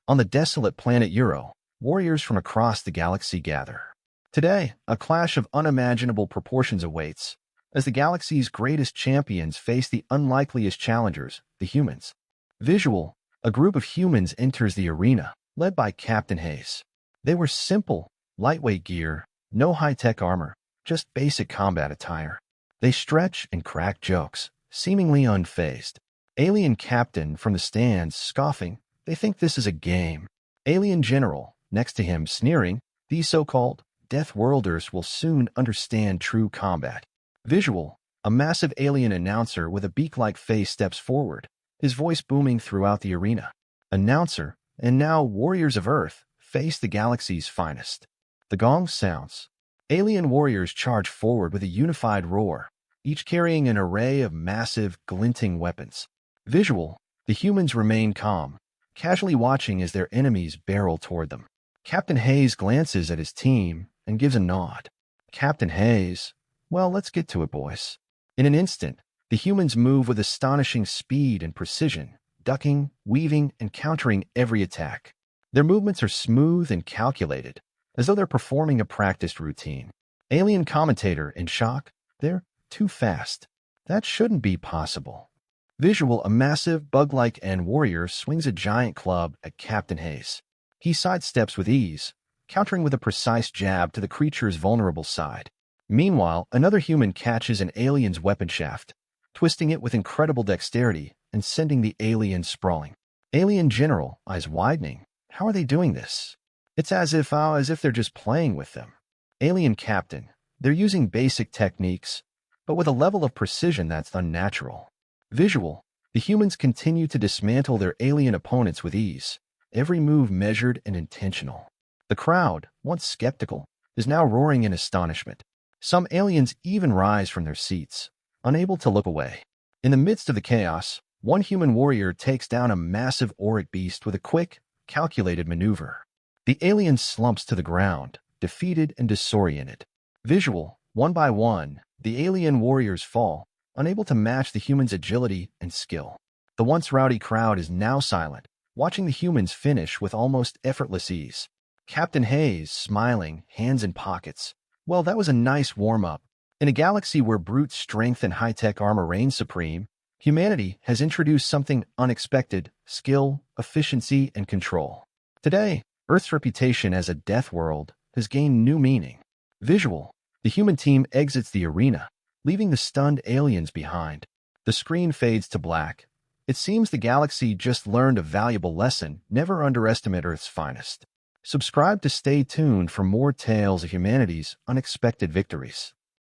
On the desolate planet Euro, warriors from across the galaxy gather. Today, a clash of unimaginable proportions awaits, as the galaxy's greatest champions face the unlikeliest challengers, the humans. Visual: a group of humans enters the arena, led by Captain Hayes. They were simple, lightweight gear, no high-tech armor, just basic combat attire. They stretch and crack jokes, seemingly unfazed. Alien Captain from the stands, scoffing. They think this is a game. Alien General, next to him, sneering. These so-called Death Worlders will soon understand true combat. Visual: a massive alien announcer with a beak-like face steps forward, his voice booming throughout the arena. Announcer: and now warriors of Earth face the galaxy's finest. The gong sounds. Alien warriors charge forward with a unified roar, each carrying an array of massive, glinting weapons. Visual: the humans remain calm, casually watching as their enemies barrel toward them. Captain Hayes glances at his team and gives a nod. Captain Hayes: well, let's get to it, boys. In an instant, the humans move with astonishing speed and precision, ducking, weaving, and countering every attack. Their movements are smooth and calculated, as though they're performing a practiced routine. Alien commentator in shock. They're too fast. That shouldn't be possible. Visual: a massive, bug-like end warrior swings a giant club at Captain Hayes. He sidesteps with ease, countering with a precise jab to the creature's vulnerable side. Meanwhile, another human catches an alien's weapon shaft, twisting it with incredible dexterity and sending the alien sprawling. Alien General, eyes widening. How are they doing this? It's as if they're just playing with them. Alien Captain: they're using basic techniques, but with a level of precision that's unnatural. Visual: the humans continue to dismantle their alien opponents with ease, every move measured and intentional. The crowd, once skeptical, is now roaring in astonishment. Some aliens even rise from their seats, unable to look away. In the midst of the chaos, one human warrior takes down a massive auric beast with a quick, calculated maneuver. The alien slumps to the ground, defeated and disoriented. Visual: one by one, the alien warriors fall, unable to match the humans' agility and skill. The once rowdy crowd is now silent, watching the humans finish with almost effortless ease. Captain Hayes, smiling, hands in pockets. Well, that was a nice warm-up. In a galaxy where brute strength and high-tech armor reign supreme, humanity has introduced something unexpected: skill, efficiency, and control. Today, Earth's reputation as a death world has gained new meaning. Visual: the human team exits the arena, leaving the stunned aliens behind. The screen fades to black. It seems the galaxy just learned a valuable lesson: never underestimate Earth's finest. Subscribe to stay tuned for more tales of humanity's unexpected victories.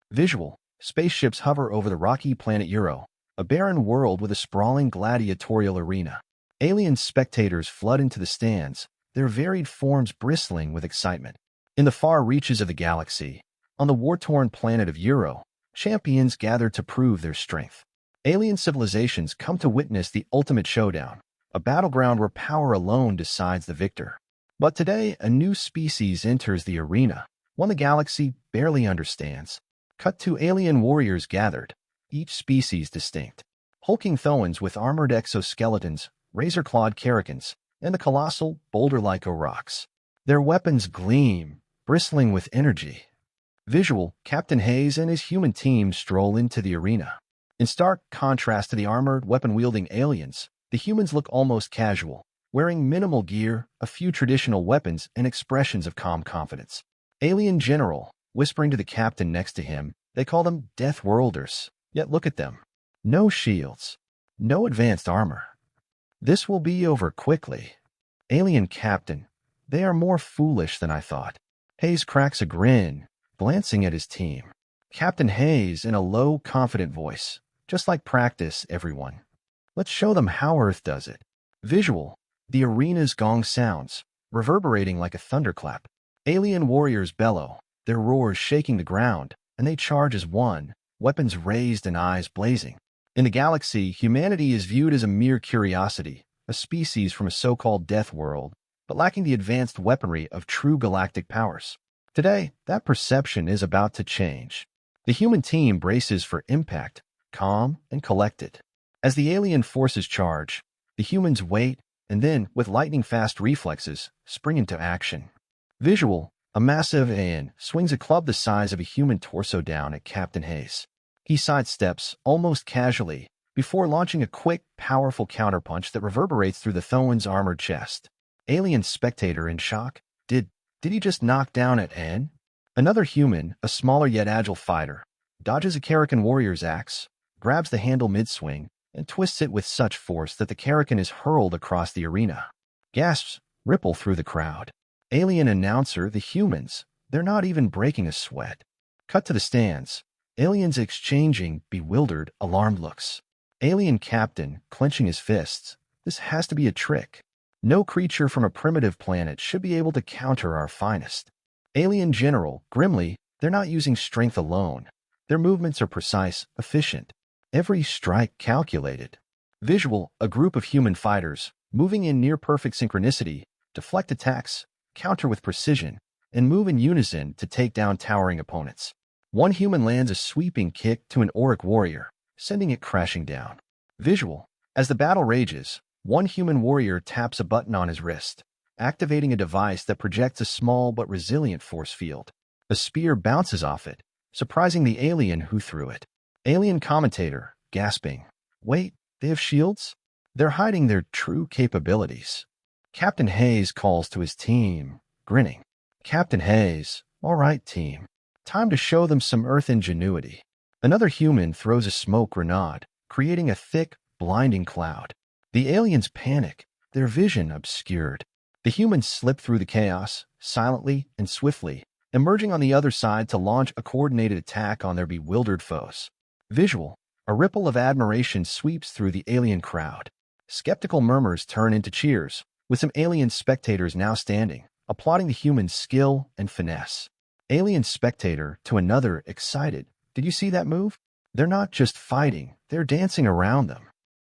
Visual: spaceships hover over the rocky planet Euro, a barren world with a sprawling gladiatorial arena. Alien spectators flood into the stands, their varied forms bristling with excitement. In the far reaches of the galaxy, on the war-torn planet of Euro, champions gather to prove their strength. Alien civilizations come to witness the ultimate showdown, a battleground where power alone decides the victor. But today, a new species enters the arena, one the galaxy barely understands. Cut to alien warriors gathered, each species distinct. Hulking Thoans with armored exoskeletons, razor-clawed Karrakans, and the colossal, boulder-like Aurochs. Their weapons gleam, bristling with energy. Visual: Captain Hayes and his human team stroll into the arena. In stark contrast to the armored, weapon-wielding aliens, the humans look almost casual, wearing minimal gear, a few traditional weapons, and expressions of calm confidence. Alien General, whispering to the captain next to him. They call them Death Worlders, yet look at them. No shields, no advanced armor. This will be over quickly. Alien Captain: they are more foolish than I thought. Hayes cracks a grin, glancing at his team. Captain Hayes in a low, confident voice: just like practice, everyone. Let's show them how Earth does it. Visual: the arena's gong sounds, reverberating like a thunderclap. Alien warriors bellow, their roars shaking the ground, and they charge as one, weapons raised and eyes blazing. In the galaxy, humanity is viewed as a mere curiosity, a species from a so-called death world, but lacking the advanced weaponry of true galactic powers. Today, that perception is about to change. The human team braces for impact, calm and collected. As the alien forces charge, the humans wait, and then, with lightning-fast reflexes, spring into action. Visual: a massive alien swings a club the size of a human torso down at Captain Hayes. He sidesteps, almost casually, before launching a quick, powerful counterpunch that reverberates through the Thoan's armored chest. Alien spectator in shock. Did he just knock down at N? Another human, a smaller yet agile fighter, dodges a Karakan warrior's axe, grabs the handle mid-swing, and twists it with such force that the Karakan is hurled across the arena. Gasps ripple through the crowd. Alien announcer: the humans, they're not even breaking a sweat. Cut to the stands. Aliens exchanging bewildered, alarmed looks. Alien captain clenching his fists. This has to be a trick. No creature from a primitive planet should be able to counter our finest. Alien general grimly: they're not using strength alone. Their movements are precise, efficient. Every strike calculated. Visual: a group of human fighters, moving in near-perfect synchronicity, deflect attacks, counter with precision, and move in unison to take down towering opponents. One human lands a sweeping kick to an Auric warrior, sending it crashing down. Visual: as the battle rages, one human warrior taps a button on his wrist, activating a device that projects a small but resilient force field. A spear bounces off it, surprising the alien who threw it. Alien commentator, gasping: wait, they have shields? They're hiding their true capabilities. Captain Hayes calls to his team, grinning. Captain Hayes: all right, team. Time to show them some Earth ingenuity. Another human throws a smoke grenade, creating a thick, blinding cloud. The aliens panic, their vision obscured. The humans slip through the chaos, silently and swiftly, emerging on the other side to launch a coordinated attack on their bewildered foes. Visual: a ripple of admiration sweeps through the alien crowd. Skeptical murmurs turn into cheers, with some alien spectators now standing, applauding the humans' skill and finesse. Alien spectator to another, excited: did you see that move? They're not just fighting, they're dancing around them.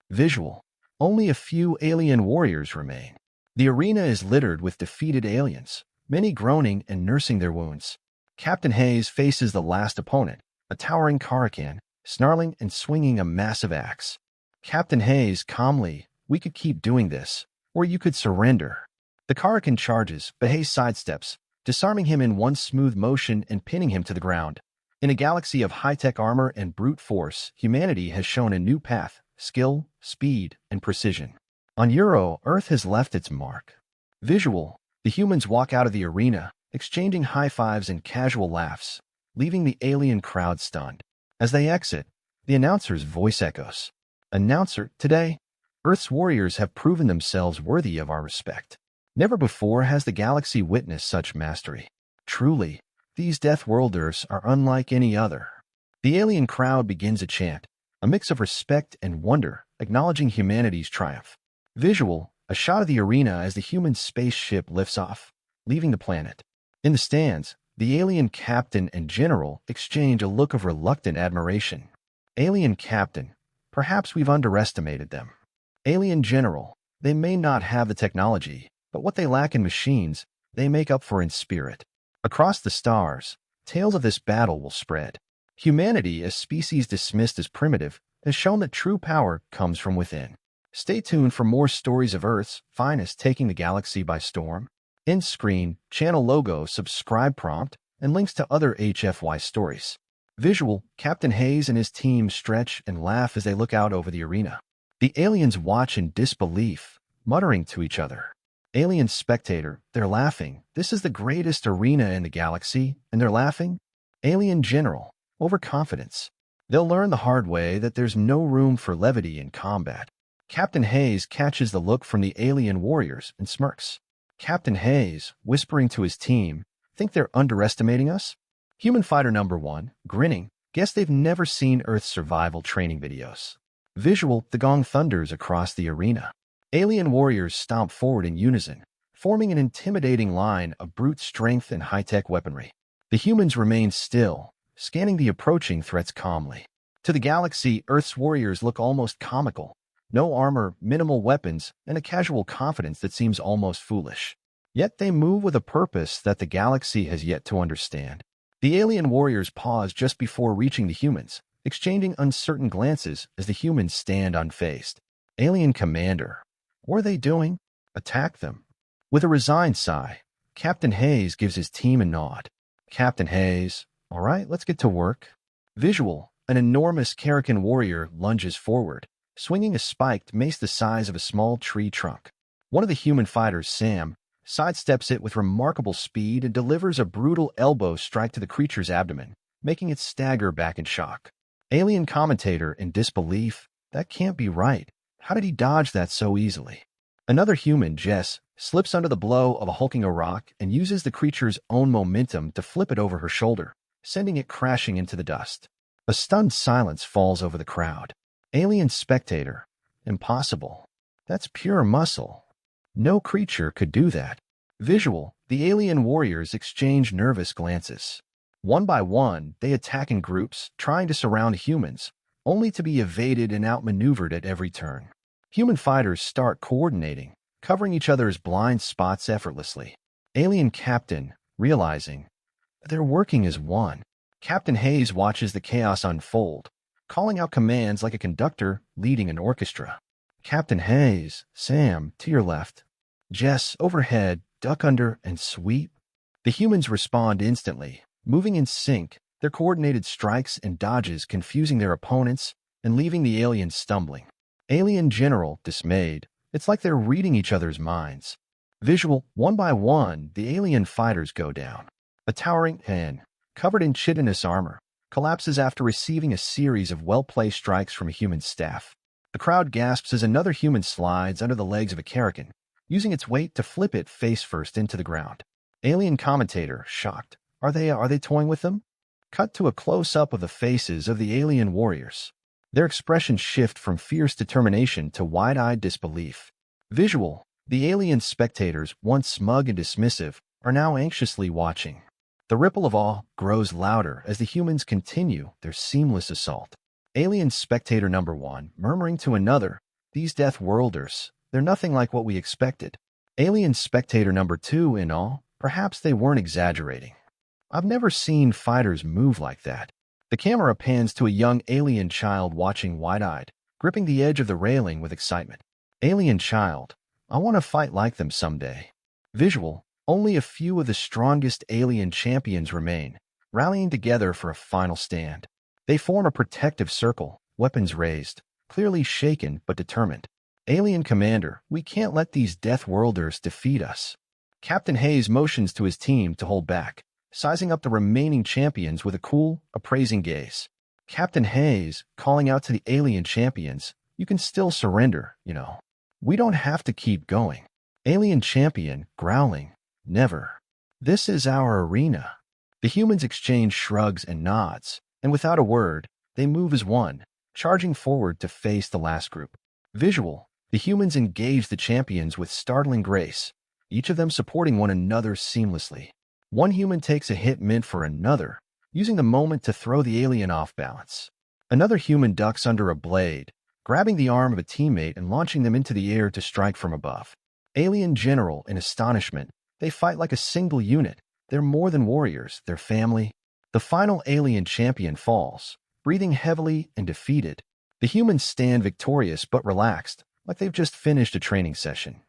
Visual: only a few alien warriors remain. The arena is littered with defeated aliens, many groaning and nursing their wounds. Captain Hayes faces the last opponent, a towering Karakan, snarling and swinging a massive axe. Captain Hayes calmly: we could keep doing this, or you could surrender. The Karakan charges, but Hayes sidesteps, disarming him in one smooth motion and pinning him to the ground. In a galaxy of high-tech armor and brute force, humanity has shown a new path: skill, speed, and precision. On Euro, Earth has left its mark. Visual: the humans walk out of the arena, exchanging high fives and casual laughs, leaving the alien crowd stunned. As they exit, the announcer's voice echoes. Announcer: today, Earth's warriors have proven themselves worthy of our respect. Never before has the galaxy witnessed such mastery. Truly, these Death-Worlders are unlike any other. The alien crowd begins a chant, a mix of respect and wonder, acknowledging humanity's triumph. Visual: a shot of the arena as the human spaceship lifts off, leaving the planet. In the stands, the alien captain and general exchange a look of reluctant admiration. Alien captain: perhaps we've underestimated them. Alien general: they may not have the technology, but what they lack in machines, they make up for in spirit. Across the stars, tales of this battle will spread. Humanity, a species dismissed as primitive, has shown that true power comes from within. Stay tuned for more stories of Earth's finest taking the galaxy by storm. End screen, channel logo, subscribe prompt, and links to other HFY stories. Visual: Captain Hayes and his team stretch and laugh as they look out over the arena. The aliens watch in disbelief, muttering to each other. Alien spectator: they're laughing. This is the greatest arena in the galaxy, and they're laughing? Alien general: overconfidence. They'll learn the hard way that there's no room for levity in combat. Captain Hayes catches the look from the alien warriors and smirks. Captain Hayes, whispering to his team: think they're underestimating us? Human fighter number 1, grinning: guess they've never seen Earth's survival training videos. Visual: the gong thunders across the arena. Alien warriors stomp forward in unison, forming an intimidating line of brute strength and high-tech weaponry. The humans remain still, scanning the approaching threats calmly. To the galaxy, Earth's warriors look almost comical. No armor, minimal weapons, and a casual confidence that seems almost foolish. Yet they move with a purpose that the galaxy has yet to understand. The alien warriors pause just before reaching the humans, exchanging uncertain glances as the humans stand unfazed. Alien commander: what are they doing? Attack them. With a resigned sigh, Captain Hayes gives his team a nod. Captain Hayes, all right, let's get to work. Visual, an enormous Karakan warrior lunges forward, swinging a spiked mace the size of a small tree trunk. One of the human fighters, Sam, sidesteps it with remarkable speed and delivers a brutal elbow strike to the creature's abdomen, making it stagger back in shock. Alien commentator in disbelief, that can't be right. How did he dodge that so easily? Another human, Jess, slips under the blow of a hulking rock and uses the creature's own momentum to flip it over her shoulder, sending it crashing into the dust. A stunned silence falls over the crowd. Alien spectator. Impossible. That's pure muscle. No creature could do that. Visual, the alien warriors exchange nervous glances. One by one, they attack in groups, trying to surround humans, only to be evaded and outmaneuvered at every turn. Human fighters start coordinating, covering each other's blind spots effortlessly. Alien captain, realizing they're working as one. Captain Hayes watches the chaos unfold, calling out commands like a conductor leading an orchestra. Captain Hayes, Sam, to your left. Jess, overhead, duck under, and sweep. The humans respond instantly, moving in sync, their coordinated strikes and dodges confusing their opponents and leaving the aliens stumbling. Alien general, dismayed. It's like they're reading each other's minds. Visual, one by one, the alien fighters go down. A towering hen, covered in chitinous armor, collapses after receiving a series of well-placed strikes from a human staff. The crowd gasps as another human slides under the legs of a Karakan, using its weight to flip it face-first into the ground. Alien commentator, shocked. Are they toying with them? Cut to a close-up of the faces of the alien warriors. Their expressions shift from fierce determination to wide-eyed disbelief. Visual, the alien spectators, once smug and dismissive, are now anxiously watching. The ripple of awe grows louder as the humans continue their seamless assault. Alien spectator number one, murmuring to another, these death worlders, they're nothing like what we expected. Alien spectator number two, in awe, perhaps they weren't exaggerating. I've never seen fighters move like that. The camera pans to a young alien child watching wide-eyed, gripping the edge of the railing with excitement. Alien child, I want to fight like them someday. Visual, only a few of the strongest alien champions remain, rallying together for a final stand. They form a protective circle, weapons raised, clearly shaken but determined. Alien commander, we can't let these death worlders defeat us. Captain Hayes motions to his team to hold back, sizing up the remaining champions with a cool, appraising gaze. Captain Hayes, calling out to the alien champions, you can still surrender, you know. We don't have to keep going. Alien champion, growling, never. This is our arena. The humans exchange shrugs and nods, and without a word, they move as one, charging forward to face the last group. Visual, the humans engage the champions with startling grace, each of them supporting one another seamlessly. One human takes a hit meant for another, using the moment to throw the alien off balance. Another human ducks under a blade, grabbing the arm of a teammate and launching them into the air to strike from above. Alien general, in astonishment, they fight like a single unit. They're more than warriors, they're family. The final alien champion falls, breathing heavily and defeated. The humans stand victorious but relaxed, like they've just finished a training session.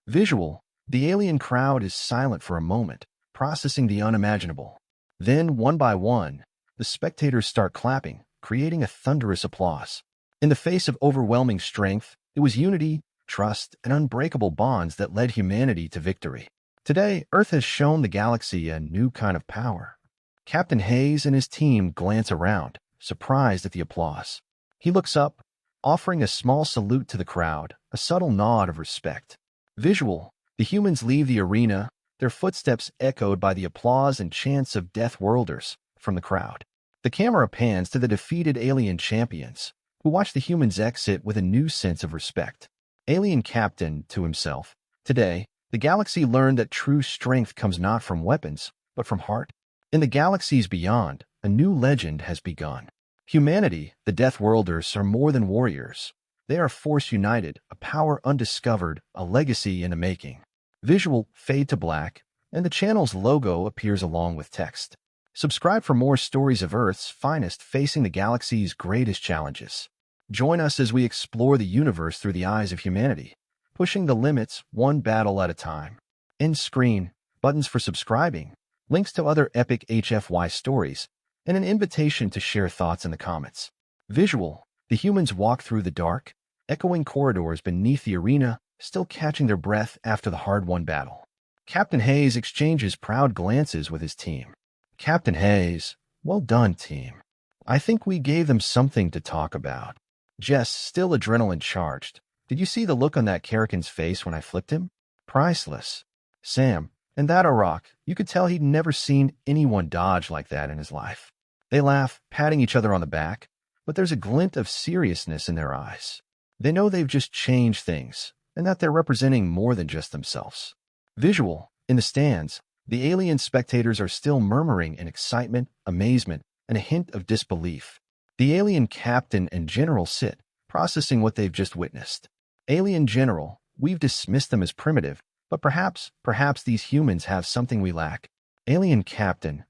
Visual, the alien crowd is silent for a moment, processing the unimaginable. Then, one by one, the spectators start clapping, creating a thunderous applause. In the face of overwhelming strength, it was unity, trust, and unbreakable bonds that led humanity to victory. Today, Earth has shown the galaxy a new kind of power. Captain Hayes and his team glance around, surprised at the applause. He looks up, offering a small salute to the crowd, a subtle nod of respect. Visual, the humans leave the arena, their footsteps echoed by the applause and chants of death worlders from the crowd. The camera pans to the defeated alien champions, who watch the humans exit with a new sense of respect. Alien captain, to himself, today, the galaxy learned that true strength comes not from weapons, but from heart. In the galaxies beyond, a new legend has begun. Humanity, the death worlders, are more than warriors. They are a force united, a power undiscovered, a legacy in the making. Visual fade to black, and the channel's logo appears along with text. Subscribe for more stories of Earth's finest facing the galaxy's greatest challenges. Join us as we explore the universe through the eyes of humanity. pushing the limits one battle at a time. End screen, buttons for subscribing, links to other epic HFY stories, and an invitation to share thoughts in the comments. Visual, the humans walk through the dark, echoing corridors beneath the arena, still catching their breath after the hard-won battle. Captain Hayes exchanges proud glances with his team. Captain Hayes, well done, team. I think we gave them something to talk about. Jess, still adrenaline charged. Did you see the look on that Karakin's face when I flipped him? Priceless. Sam, and that Iraq, you could tell he'd never seen anyone dodge like that in his life. They laugh, patting each other on the back, but there's a glint of seriousness in their eyes. They know they've just changed things, and that they're representing more than just themselves. Visual, in the stands, the alien spectators are still murmuring in excitement, amazement, and a hint of disbelief. The alien captain and general sit, processing what they've just witnessed. Alien general, we've dismissed them as primitive, but perhaps these humans have something we lack. Alien captain,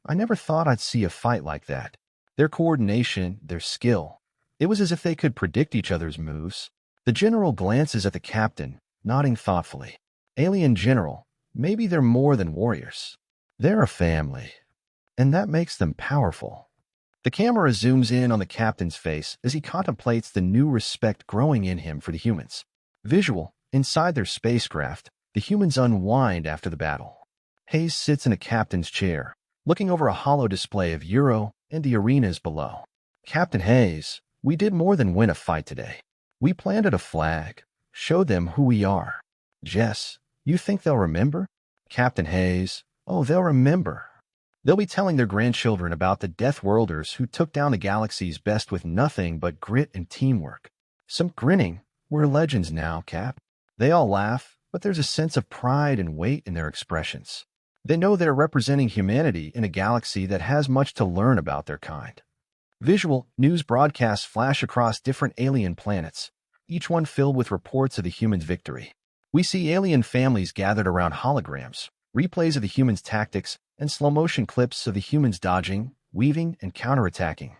I never thought I'd see a fight like that. Their coordination, their skill. It was as if they could predict each other's moves. The general glances at the captain, nodding thoughtfully. Alien general, maybe they're more than warriors. They're a family, and that makes them powerful. The camera zooms in on the captain's face as he contemplates the new respect growing in him for the humans. Visual, inside their spacecraft, the humans unwind after the battle. Hayes sits in a captain's chair, looking over a hollow display of Euro and the arenas below. Captain Hayes, we did more than win a fight today. We planted a flag, showed them who we are. Jess, you think they'll remember? Captain Hayes, oh, they'll remember. They'll be telling their grandchildren about the Death Worlders who took down the galaxy's best with nothing but grit and teamwork. Some grinning. We're legends now, Cap. They all laugh, but there's a sense of pride and weight in their expressions. They know they're representing humanity in a galaxy that has much to learn about their kind. Visual news broadcasts flash across different alien planets, each one filled with reports of the humans' victory. We see alien families gathered around holograms, replays of the humans' tactics, and slow-motion clips of the humans dodging, weaving, and counterattacking.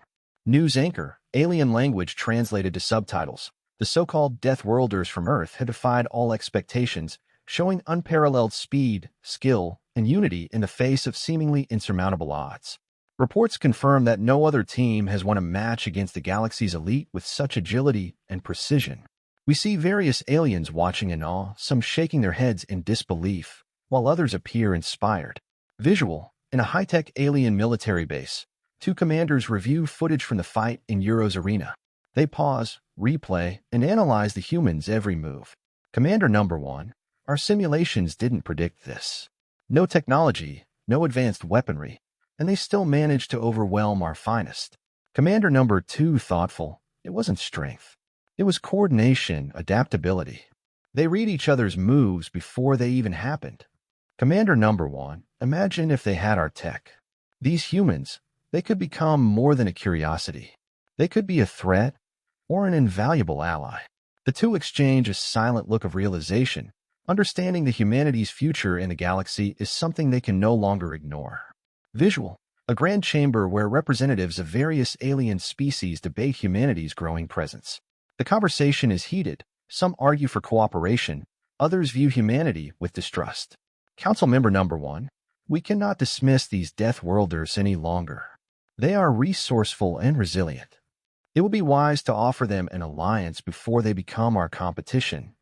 News anchor, alien language translated to subtitles. The so-called Death Worlders from Earth had defied all expectations, showing unparalleled speed, skill, and unity in the face of seemingly insurmountable odds. Reports confirm that no other team has won a match against the galaxy's elite with such agility and precision. We see various aliens watching in awe, some shaking their heads in disbelief, while others appear inspired. Visual, in a high-tech alien military base, two commanders review footage from the fight in Euro's arena. They pause, replay, and analyze the humans' every move. Commander Number 1, our simulations didn't predict this. No technology, no advanced weaponry, and they still managed to overwhelm our finest. Commander Number 2, thoughtful, it wasn't strength. It was coordination, adaptability. They read each other's moves before they even happened. Commander Number 1, imagine if they had our tech. These humans, they could become more than a curiosity. They could be a threat or an invaluable ally. The two exchange a silent look of realization, understanding that humanity's future in the galaxy is something they can no longer ignore. Visual, a grand chamber where representatives of various alien species debate humanity's growing presence. The conversation is heated. Some argue for cooperation, others view humanity with distrust. Council Member Number 1, we cannot dismiss these Death Worlders any longer. They are resourceful and resilient. It would be wise to offer them an alliance before they become our competition.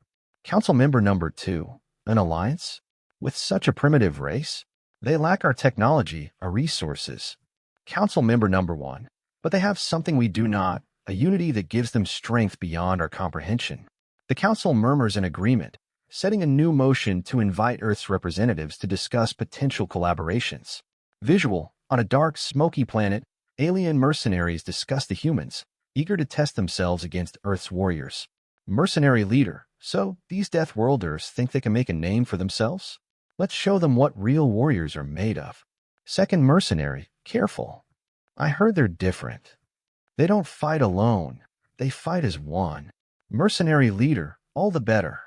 Council Member Number 2, an alliance? With such a primitive race? They lack our technology, our resources. Council Member Number 1, but they have something we do not, a unity that gives them strength beyond our comprehension. The Council murmurs in agreement, setting a new motion to invite Earth's representatives to discuss potential collaborations. Visual, on a dark, smoky planet, alien mercenaries discuss the humans, eager to test themselves against Earth's warriors. Mercenary leader, so these Death Worlders think they can make a name for themselves? Let's show them what real warriors are made of. Second mercenary, careful. I heard they're different. They don't fight alone. They fight as one. Mercenary leader, all the better.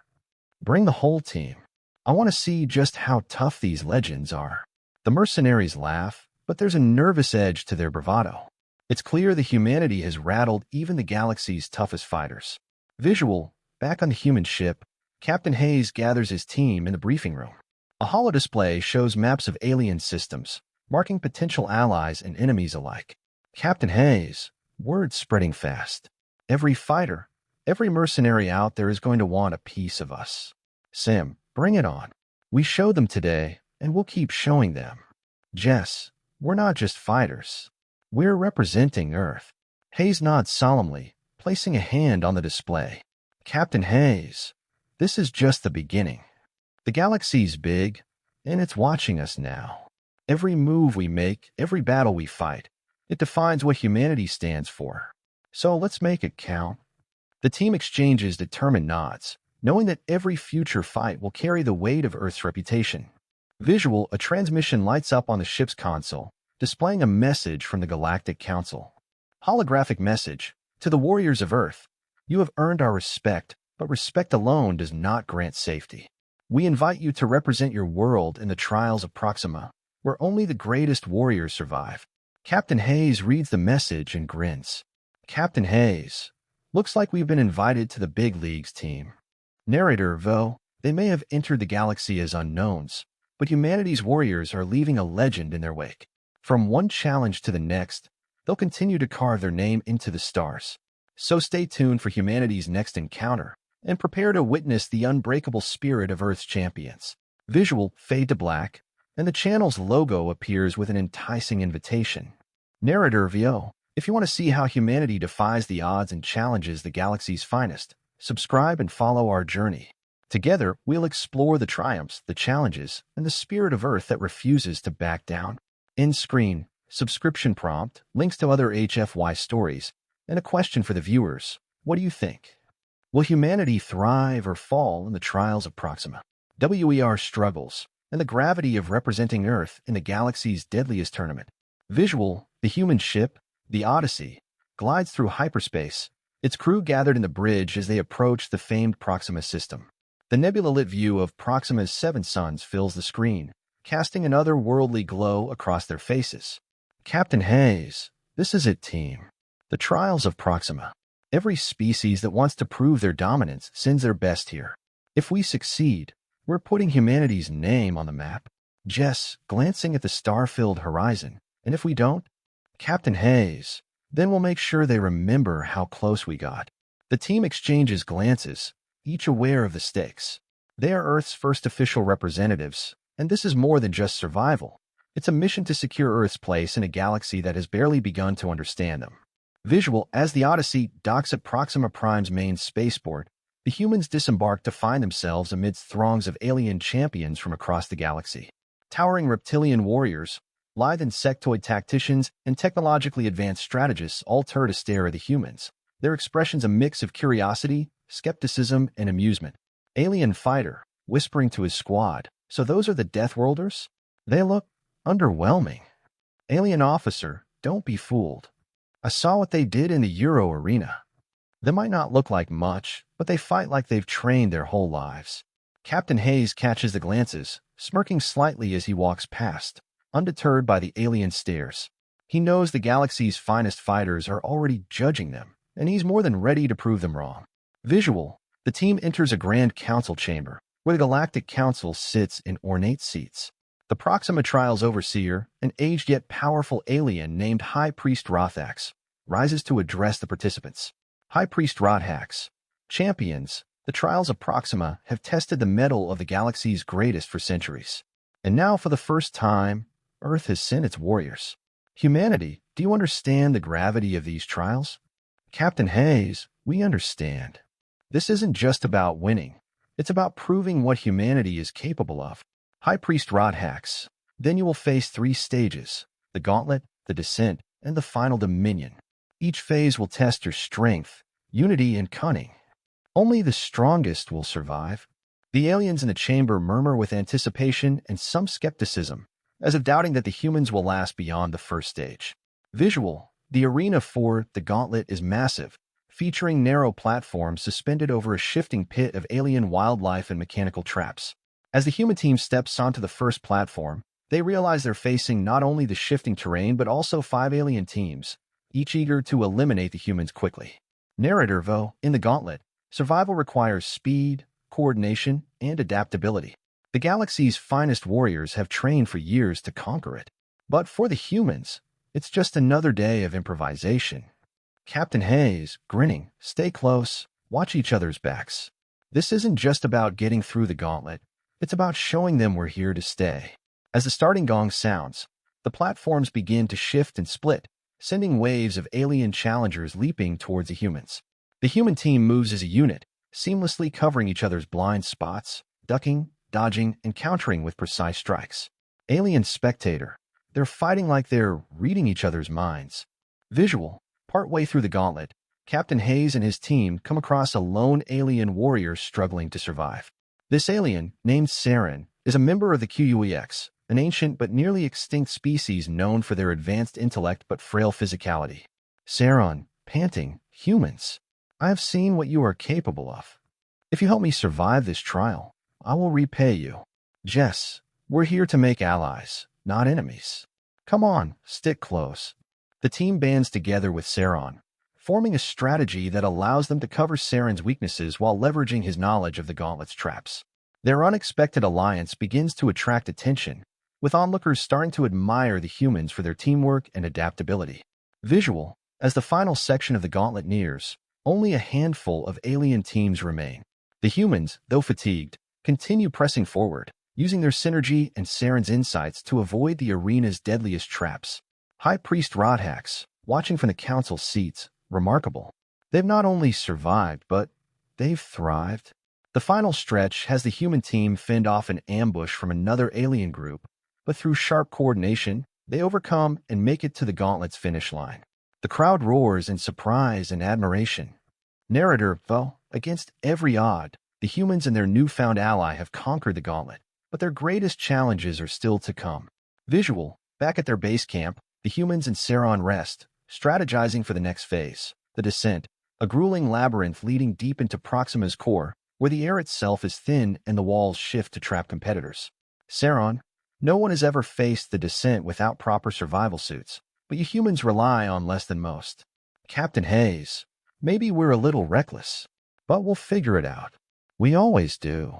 Bring the whole team. I want to see just how tough these legends are. The mercenaries laugh, but there's a nervous edge to their bravado. It's clear that humanity has rattled even the galaxy's toughest fighters. Visual, back on the human ship, Captain Hayes gathers his team in the briefing room. A holodisplay shows maps of alien systems, marking potential allies and enemies alike. Captain Hayes, word's spreading fast. Every fighter, every mercenary out there is going to want a piece of us. Sim, bring it on. We showed them today, and we'll keep showing them. Jess, we're not just fighters. We're representing Earth. Hayes nods solemnly, placing a hand on the display. Captain Hayes, this is just the beginning. The galaxy's big, and it's watching us now. Every move we make, every battle we fight, it defines what humanity stands for. So let's make it count. The team exchanges determined nods, knowing that every future fight will carry the weight of Earth's reputation. Visual, a transmission lights up on the ship's console, displaying a message from the Galactic Council. Holographic message: to the warriors of Earth, you have earned our respect, but respect alone does not grant safety. We invite you to represent your world in the trials of Proxima, where only the greatest warriors survive. Captain Hayes reads the message and grins. Captain Hayes, looks like we've been invited to the big leagues team. Narrator, though, they may have entered the galaxy as unknowns, but humanity's warriors are leaving a legend in their wake. From one challenge to the next, they'll continue to carve their name into the stars. So stay tuned for humanity's next encounter, and prepare to witness the unbreakable spirit of Earth's champions. Visual fade to black, and the channel's logo appears with an enticing invitation. Narrator VO, if you want to see how humanity defies the odds and challenges the galaxy's finest, subscribe and follow our journey. Together, we'll explore the triumphs, the challenges, and the spirit of Earth that refuses to back down. End screen, subscription prompt, links to other HFY stories, and a question for the viewers. What do you think? Will humanity thrive or fall in the trials of Proxima? WER struggles, and the gravity of representing Earth in the galaxy's deadliest tournament. Visual, the human ship, the Odyssey, glides through hyperspace, its crew gathered in the bridge as they approach the famed Proxima system. The nebula-lit view of Proxima's 7 suns fills the screen, casting an otherworldly glow across their faces. Captain Hayes, this is it, team. The trials of Proxima. Every species that wants to prove their dominance sends their best here. If we succeed, we're putting humanity's name on the map. Jess, glancing at the star-filled horizon. And if we don't, Captain Hayes, then we'll make sure they remember how close we got. The team exchanges glances, each aware of the stakes. They are Earth's first official representatives, and this is more than just survival. It's a mission to secure Earth's place in a galaxy that has barely begun to understand them. Visual, as the Odyssey docks at Proxima Prime's main spaceport, the humans disembark to find themselves amidst throngs of alien champions from across the galaxy. Towering reptilian warriors, lithe insectoid tacticians, and technologically advanced strategists all turn to stare at the humans, their expressions a mix of curiosity, skepticism, and amusement. Alien fighter, whispering to his squad, so those are the Deathworlders? They look underwhelming. Alien officer, don't be fooled. I saw what they did in the Euro arena. They might not look like much, but they fight like they've trained their whole lives. Captain Hayes catches the glances, smirking slightly as he walks past, undeterred by the alien stares. He knows the galaxy's finest fighters are already judging them, and he's more than ready to prove them wrong. Visual, the team enters a grand council chamber, where the Galactic Council sits in ornate seats. The Proxima Trials Overseer, an aged yet powerful alien named High Priest Rothax, rises to address the participants. High Priest Rothax, champions, the trials of Proxima have tested the mettle of the galaxy's greatest for centuries. And now, for the first time, Earth has sent its warriors. Humanity, do you understand the gravity of these trials? Captain Hayes, we understand. This isn't just about winning. It's about proving what humanity is capable of. High Priest Rothax, then you will face 3 stages: the Gauntlet, the Descent, and the Final Dominion. Each phase will test your strength, unity, and cunning. Only the strongest will survive. The aliens in the chamber murmur with anticipation and some skepticism, as if doubting that the humans will last beyond the first stage. Visual, the arena for the Gauntlet is massive, featuring narrow platforms suspended over a shifting pit of alien wildlife and mechanical traps. As the human team steps onto the first platform, they realize they're facing not only the shifting terrain but also 5 alien teams, each eager to eliminate the humans quickly. Narrator, though, in the Gauntlet, survival requires speed, coordination, and adaptability. The galaxy's finest warriors have trained for years to conquer it. But for the humans, it's just another day of improvisation. Captain Hayes, grinning, stay close, watch each other's backs. This isn't just about getting through the gauntlet, it's about showing them we're here to stay. As the starting gong sounds, the platforms begin to shift and split, sending waves of alien challengers leaping towards the humans. The human team moves as a unit, seamlessly covering each other's blind spots, ducking, dodging, and countering with precise strikes. Alien spectator, they're fighting like they're reading each other's minds. Visual, partway through the gauntlet, Captain Hayes and his team come across a lone alien warrior struggling to survive. This alien, named Saren, is a member of the QUEX, an ancient but nearly extinct species known for their advanced intellect but frail physicality. Saron, panting, humans, I have seen what you are capable of. If you help me survive this trial, I will repay you. Jess, we're here to make allies, not enemies. Come on, stick close. The team bands together with Saron, forming a strategy that allows them to cover Saren's weaknesses while leveraging his knowledge of the gauntlet's traps. Their unexpected alliance begins to attract attention, with onlookers starting to admire the humans for their teamwork and adaptability. Visual, as the final section of the gauntlet nears, only a handful of alien teams remain. The humans, though fatigued, continue pressing forward, using their synergy and Saren's insights to avoid the arena's deadliest traps. High Priest Rodhax, watching from the council seats, remarkable. They've not only survived, but they've thrived. The final stretch has the human team fend off an ambush from another alien group, but through sharp coordination, they overcome and make it to the gauntlet's finish line. The crowd roars in surprise and admiration. Narrator, though, against every odd, the humans and their newfound ally have conquered the gauntlet, but their greatest challenges are still to come. Visual, back at their base camp, the humans and Saron rest, strategizing for the next phase, the descent, a grueling labyrinth leading deep into Proxima's core, where the air itself is thin and the walls shift to trap competitors. Saron, no one has ever faced the descent without proper survival suits, but you humans rely on less than most. Captain Hayes, maybe we're a little reckless, but we'll figure it out. We always do.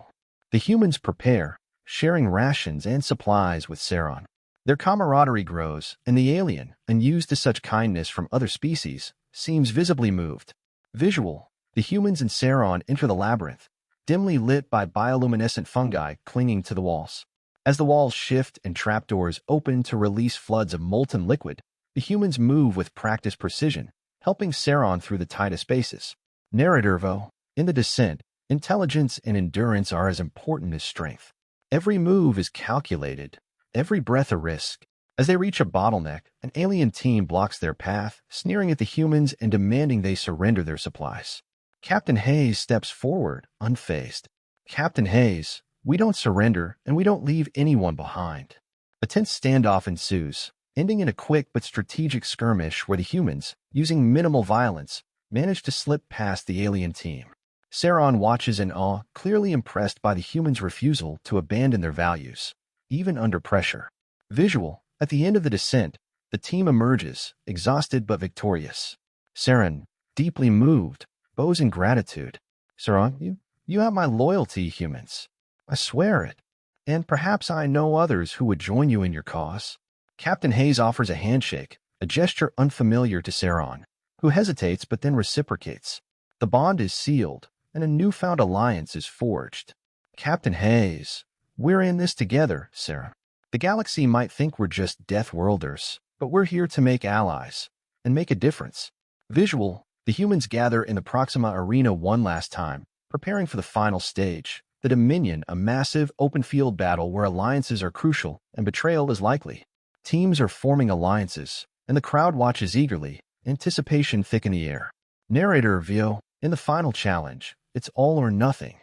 The humans prepare, sharing rations and supplies with Saron. Their camaraderie grows, and the alien, unused to such kindness from other species, seems visibly moved. Visual, the humans and Saron enter the labyrinth, dimly lit by bioluminescent fungi clinging to the walls. As the walls shift and trapdoors open to release floods of molten liquid, the humans move with practiced precision, helping Saron through the tightest spaces. Narrator, though, in the descent, intelligence and endurance are as important as strength. Every move is calculated, every breath a risk. As they reach a bottleneck, an alien team blocks their path, sneering at the humans and demanding they surrender their supplies. Captain Hayes steps forward, unfazed. Captain Hayes, we don't surrender, and we don't leave anyone behind. A tense standoff ensues, ending in a quick but strategic skirmish where the humans, using minimal violence, manage to slip past the alien team. Saron watches in awe, clearly impressed by the humans' refusal to abandon their values, even under pressure. Visual, at the end of the descent, the team emerges, exhausted but victorious. Saron, deeply moved, bows in gratitude. Saron, you have my loyalty, humans. I swear it. And perhaps I know others who would join you in your cause. Captain Hayes offers a handshake, a gesture unfamiliar to Saron, who hesitates but then reciprocates. The bond is sealed, and a newfound alliance is forged. Captain Hayes, we're in this together, Saron. The galaxy might think we're just Death Worlders, but we're here to make allies and make a difference. Visual, the humans gather in the Proxima Arena one last time, preparing for the final stage, the Dominion, a massive open-field battle where alliances are crucial and betrayal is likely. Teams are forming alliances, and the crowd watches eagerly, anticipation thick in the air. Narrator Vio, in the final challenge, it's all or nothing.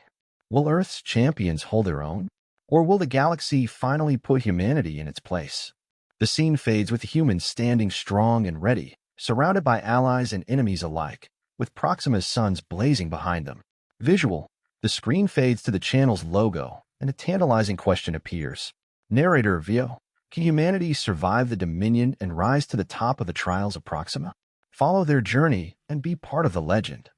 Will Earth's champions hold their own? Or will the galaxy finally put humanity in its place? The scene fades with the humans standing strong and ready, surrounded by allies and enemies alike, with Proxima's suns blazing behind them. Visual, the screen fades to the channel's logo, and a tantalizing question appears. Narrator Vio, can humanity survive the Dominion and rise to the top of the trials of Proxima? Follow their journey and be part of the legend.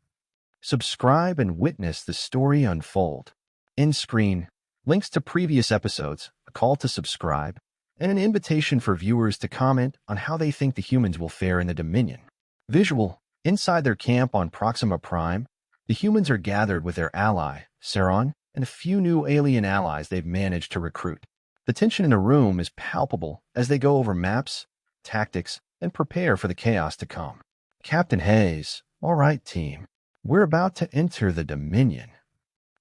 Subscribe and witness the story unfold. End screen, links to previous episodes, a call to subscribe, and an invitation for viewers to comment on how they think the humans will fare in the Dominion. Visual, inside their camp on Proxima Prime, the humans are gathered with their ally, Saron, and a few new alien allies they've managed to recruit. The tension in the room is palpable as they go over maps, tactics, and prepare for the chaos to come. Captain Hayes, all right, team. We're about to enter the Dominion.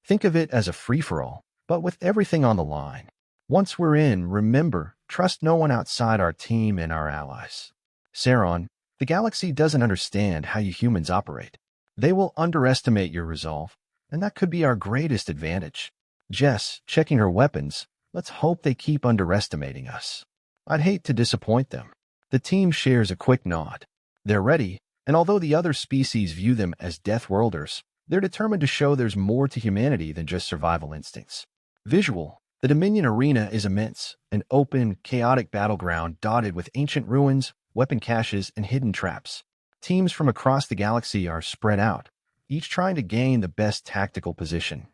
Think of it as a free-for-all, but with everything on the line. Once we're in, remember, trust no one outside our team and our allies. Saron, the galaxy doesn't understand how you humans operate. They will underestimate your resolve, and that could be our greatest advantage. Jess, checking her weapons, let's hope they keep underestimating us. I'd hate to disappoint them. The team shares a quick nod. They're ready, and although the other species view them as death worlders, they're determined to show there's more to humanity than just survival instincts. Visual, the Dominion arena is immense, an open, chaotic battleground dotted with ancient ruins, weapon caches, and hidden traps. Teams from across the galaxy are spread out, each trying to gain the best tactical position.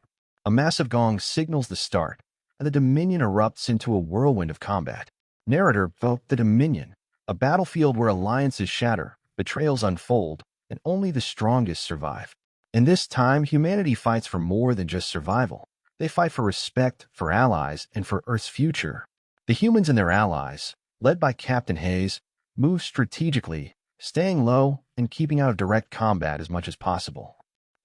A massive gong signals the start, and the Dominion erupts into a whirlwind of combat. Narrator, the Dominion, a battlefield where alliances shatter, betrayals unfold, and only the strongest survive. In this time, humanity fights for more than just survival. They fight for respect, for allies, and for Earth's future. The humans and their allies, led by Captain Hayes, move strategically, staying low and keeping out of direct combat as much as possible.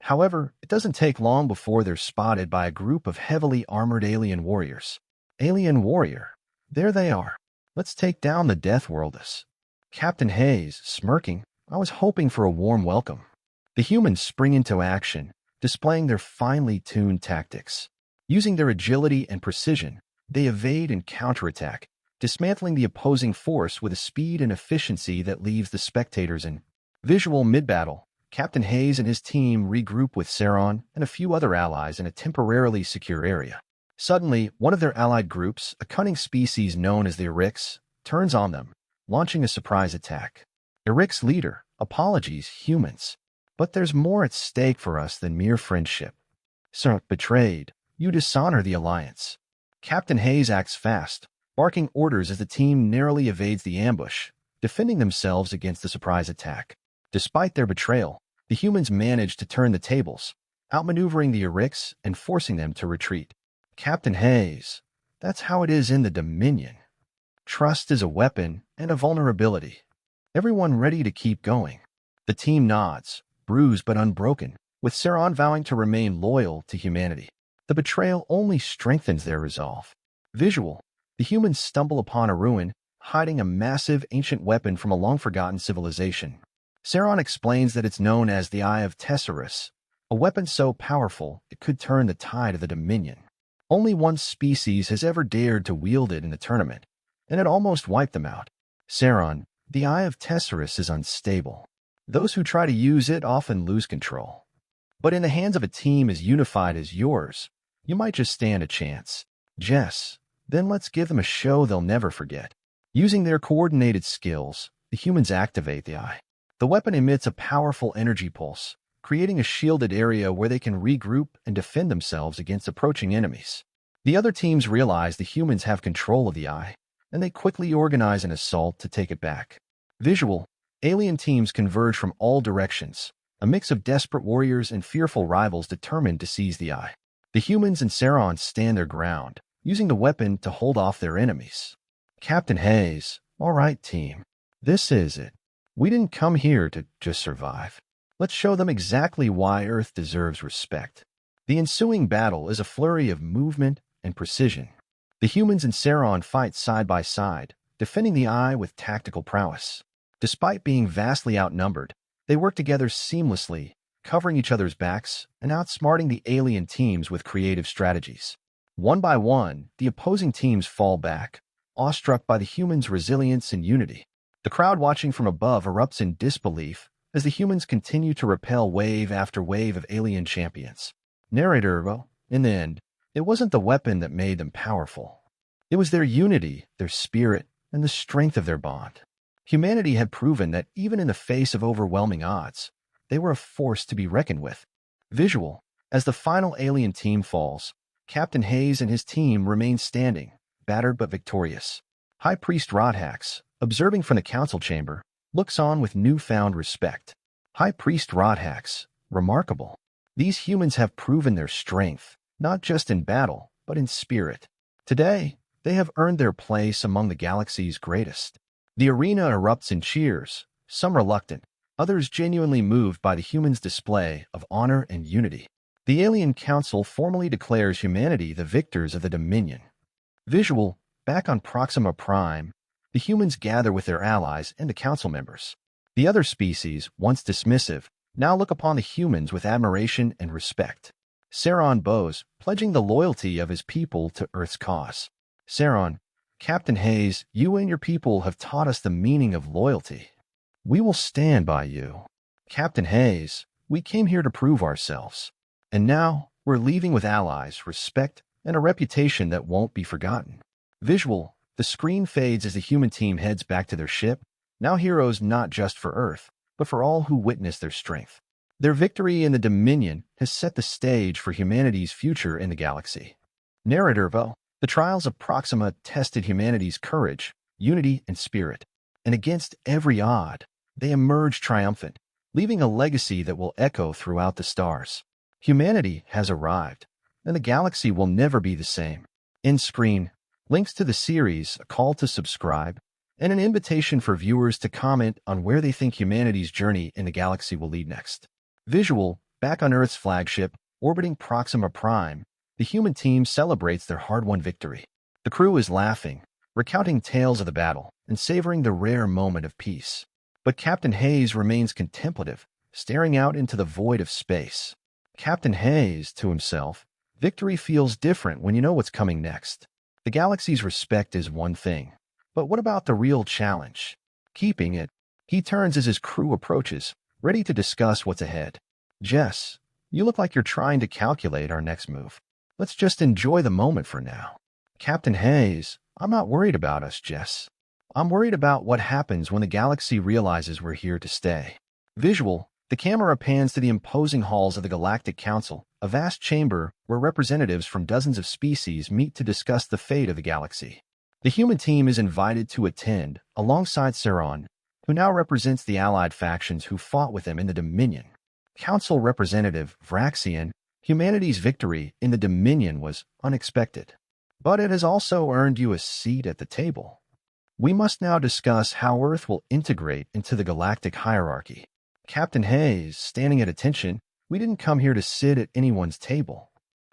However, it doesn't take long before they're spotted by a group of heavily armored alien warriors. Alien warrior, there they are. Let's take down the Death Worldess. Captain Hayes, smirking, I was hoping for a warm welcome. The humans spring into action, displaying their finely tuned tactics. Using their agility and precision, they evade and counterattack, dismantling the opposing force with a speed and efficiency that leaves the spectators in visual mid-battle. Captain Hayes and his team regroup with Saron and a few other allies in a temporarily secure area. Suddenly, one of their allied groups, a cunning species known as the Orcs, turns on them, launching a surprise attack. Orcs leader, apologies, humans. But there's more at stake for us than mere friendship. Sir, betrayed, you dishonor the alliance. Captain Hayes acts fast, barking orders as the team narrowly evades the ambush, defending themselves against the surprise attack. Despite their betrayal, the humans manage to turn the tables, outmaneuvering the Orcs and forcing them to retreat. Captain Hayes, that's how it is in the Dominion. Trust is a weapon and a vulnerability. Everyone ready to keep going. The team nods, bruised but unbroken, with Saron vowing to remain loyal to humanity. The betrayal only strengthens their resolve. Visual, the humans stumble upon a ruin, hiding a massive ancient weapon from a long-forgotten civilization. Saron explains that it's known as the Eye of Tesserus, a weapon so powerful it could turn the tide of the Dominion. Only one species has ever dared to wield it in the tournament, and it almost wiped them out. Saron, the Eye of Tesserus is unstable. Those who try to use it often lose control. But in the hands of a team as unified as yours, you might just stand a chance. Jess, then let's give them a show they'll never forget. Using their coordinated skills, the humans activate the Eye. The weapon emits a powerful energy pulse, creating a shielded area where they can regroup and defend themselves against approaching enemies. The other teams realize the humans have control of the Eye, and they quickly organize an assault to take it back. Visual, alien teams converge from all directions, a mix of desperate warriors and fearful rivals determined to seize the Eye. The humans and Saron stand their ground, using the weapon to hold off their enemies. Captain Hayes, all right, team. This is it. We didn't come here to just survive. Let's show them exactly why Earth deserves respect. The ensuing battle is a flurry of movement and precision. The humans and Saron fight side by side, defending the Eye with tactical prowess. Despite being vastly outnumbered, they work together seamlessly, covering each other's backs and outsmarting the alien teams with creative strategies. One by one, the opposing teams fall back, awestruck by the humans' resilience and unity. The crowd watching from above erupts in disbelief as the humans continue to repel wave after wave of alien champions. Narrator, well, in the end, it wasn't the weapon that made them powerful. It was their unity, their spirit, and the strength of their bond. Humanity had proven that even in the face of overwhelming odds, they were a force to be reckoned with. Visual, as the final alien team falls, Captain Hayes and his team remain standing, battered but victorious. High Priest Rodhax, observing from the council chamber, looks on with newfound respect. High Priest Rodhax, remarkable. These humans have proven their strength, not just in battle, but in spirit. Today, they have earned their place among the galaxy's greatest. The arena erupts in cheers, some reluctant, others genuinely moved by the humans' display of honor and unity. The Alien Council formally declares humanity the victors of the Dominion. Visual, back on Proxima Prime, the humans gather with their allies and the council members. The other species, once dismissive, now look upon the humans with admiration and respect. Saron bows, pledging the loyalty of his people to Earth's cause. Saron, Captain Hayes, you and your people have taught us the meaning of loyalty. We will stand by you. Captain Hayes, we came here to prove ourselves. And now, we're leaving with allies, respect, and a reputation that won't be forgotten. Visual, the screen fades as the human team heads back to their ship, now heroes not just for Earth, but for all who witness their strength. Their victory in the Dominion has set the stage for humanity's future in the galaxy. Narrator, the trials of Proxima tested humanity's courage, unity, and spirit. And against every odd, they emerged triumphant, leaving a legacy that will echo throughout the stars. Humanity has arrived, and the galaxy will never be the same. End screen, links to the series, a call to subscribe, and an invitation for viewers to comment on where they think humanity's journey in the galaxy will lead next. Visual, back on Earth's flagship, orbiting Proxima Prime, the human team celebrates their hard-won victory. The crew is laughing, recounting tales of the battle, and savoring the rare moment of peace. But Captain Hayes remains contemplative, staring out into the void of space. Captain Hayes, to himself, victory feels different when you know what's coming next. The galaxy's respect is one thing, but what about the real challenge? Keeping it. He turns as his crew approaches, ready to discuss what's ahead. Jess, you look like you're trying to calculate our next move. Let's just enjoy the moment for now. Captain Hayes, I'm not worried about us, Jess. I'm worried about what happens when the galaxy realizes we're here to stay. Visual, the camera pans to the imposing halls of the Galactic Council, a vast chamber where representatives from dozens of species meet to discuss the fate of the galaxy. The human team is invited to attend, alongside Saron, who now represents the allied factions who fought with him in the Dominion. Council Representative Vraxian, humanity's victory in the Dominion was unexpected, but it has also earned you a seat at the table. We must now discuss how Earth will integrate into the galactic hierarchy. Captain Hayes, standing at attention, we didn't come here to sit at anyone's table.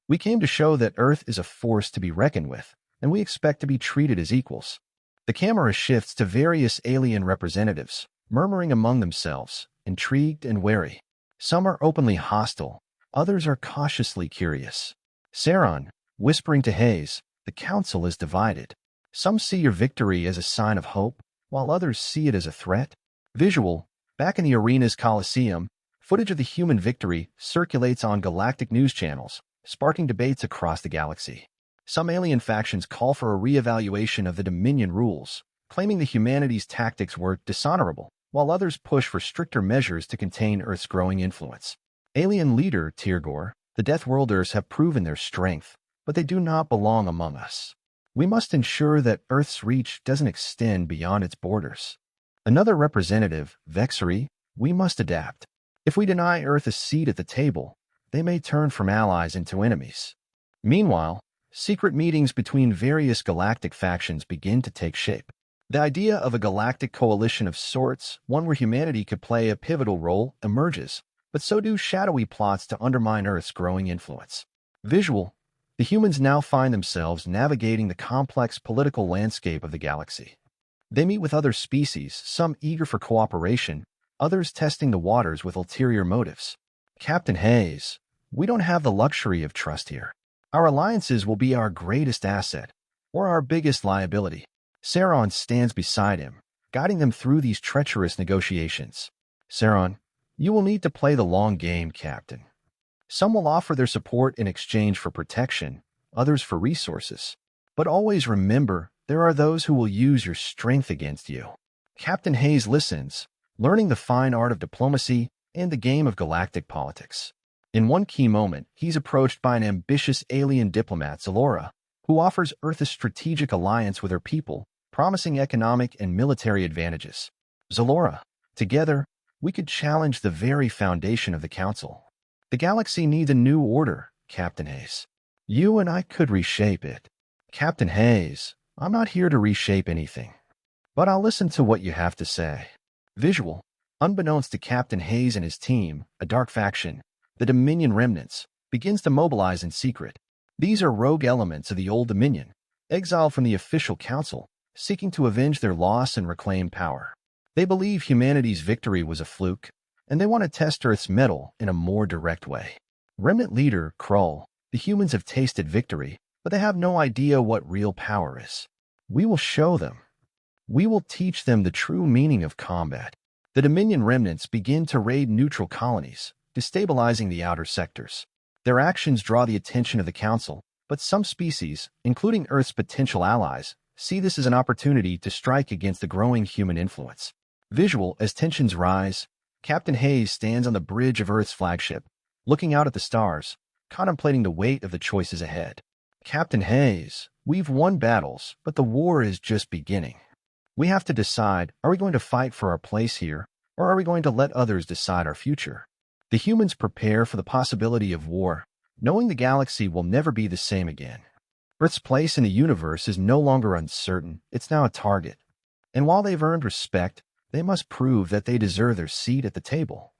We came to show that Earth is a force to be reckoned with, and we expect to be treated as equals. The camera shifts to various alien representatives, murmuring among themselves, intrigued and wary. Some are openly hostile, others are cautiously curious. Saron, whispering to Hayes, the council is divided. Some see your victory as a sign of hope, while others see it as a threat. Visual, back in the arena's Coliseum, footage of the human victory circulates on galactic news channels, sparking debates across the galaxy. Some alien factions call for a re-evaluation of the Dominion rules, claiming that humanity's tactics were dishonorable, while others push for stricter measures to contain Earth's growing influence. Alien leader Tyrgor, the Death Worlders have proven their strength, but they do not belong among us. We must ensure that Earth's reach doesn't extend beyond its borders. Another representative, Vexery, we must adapt. If we deny Earth a seat at the table, they may turn from allies into enemies. Meanwhile, secret meetings between various galactic factions begin to take shape. The idea of a galactic coalition of sorts, one where humanity could play a pivotal role, emerges, but so do shadowy plots to undermine Earth's growing influence. Visual, the humans now find themselves navigating the complex political landscape of the galaxy. They meet with other species, some eager for cooperation, others testing the waters with ulterior motives. Captain Hayes, we don't have the luxury of trust here. Our alliances will be our greatest asset, or our biggest liability. Saron stands beside him, guiding them through these treacherous negotiations. Saron, you will need to play the long game, Captain. Some will offer their support in exchange for protection, others for resources. But always remember, there are those who will use your strength against you. Captain Hayes listens, learning the fine art of diplomacy and the game of galactic politics. In one key moment, he's approached by an ambitious alien diplomat, Zalora, who offers Earth a strategic alliance with her people, promising economic and military advantages. Zalora, together, we could challenge the very foundation of the Council. The galaxy needs a new order, Captain Hayes. You and I could reshape it. Captain Hayes, I'm not here to reshape anything, but I'll listen to what you have to say. Visual. Unbeknownst to Captain Hayes and his team, a dark faction, the Dominion Remnants, begins to mobilize in secret. These are rogue elements of the Old Dominion, exiled from the official council, seeking to avenge their loss and reclaim power. They believe humanity's victory was a fluke, and they want to test Earth's mettle in a more direct way. Remnant leader, Krull, the humans have tasted victory, but they have no idea what real power is. We will show them. We will teach them the true meaning of combat. The Dominion remnants begin to raid neutral colonies, destabilizing the outer sectors. Their actions draw the attention of the Council, but some species, including Earth's potential allies, see this as an opportunity to strike against the growing human influence. Visual. As tensions rise, Captain Hayes stands on the bridge of Earth's flagship, looking out at the stars, contemplating the weight of the choices ahead. Captain Hayes, we've won battles, but the war is just beginning. We have to decide, are we going to fight for our place here, or are we going to let others decide our future? The humans prepare for the possibility of war, knowing the galaxy will never be the same again. Earth's place in the universe is no longer uncertain, it's now a target. And while they've earned respect, they must prove that they deserve their seat at the table.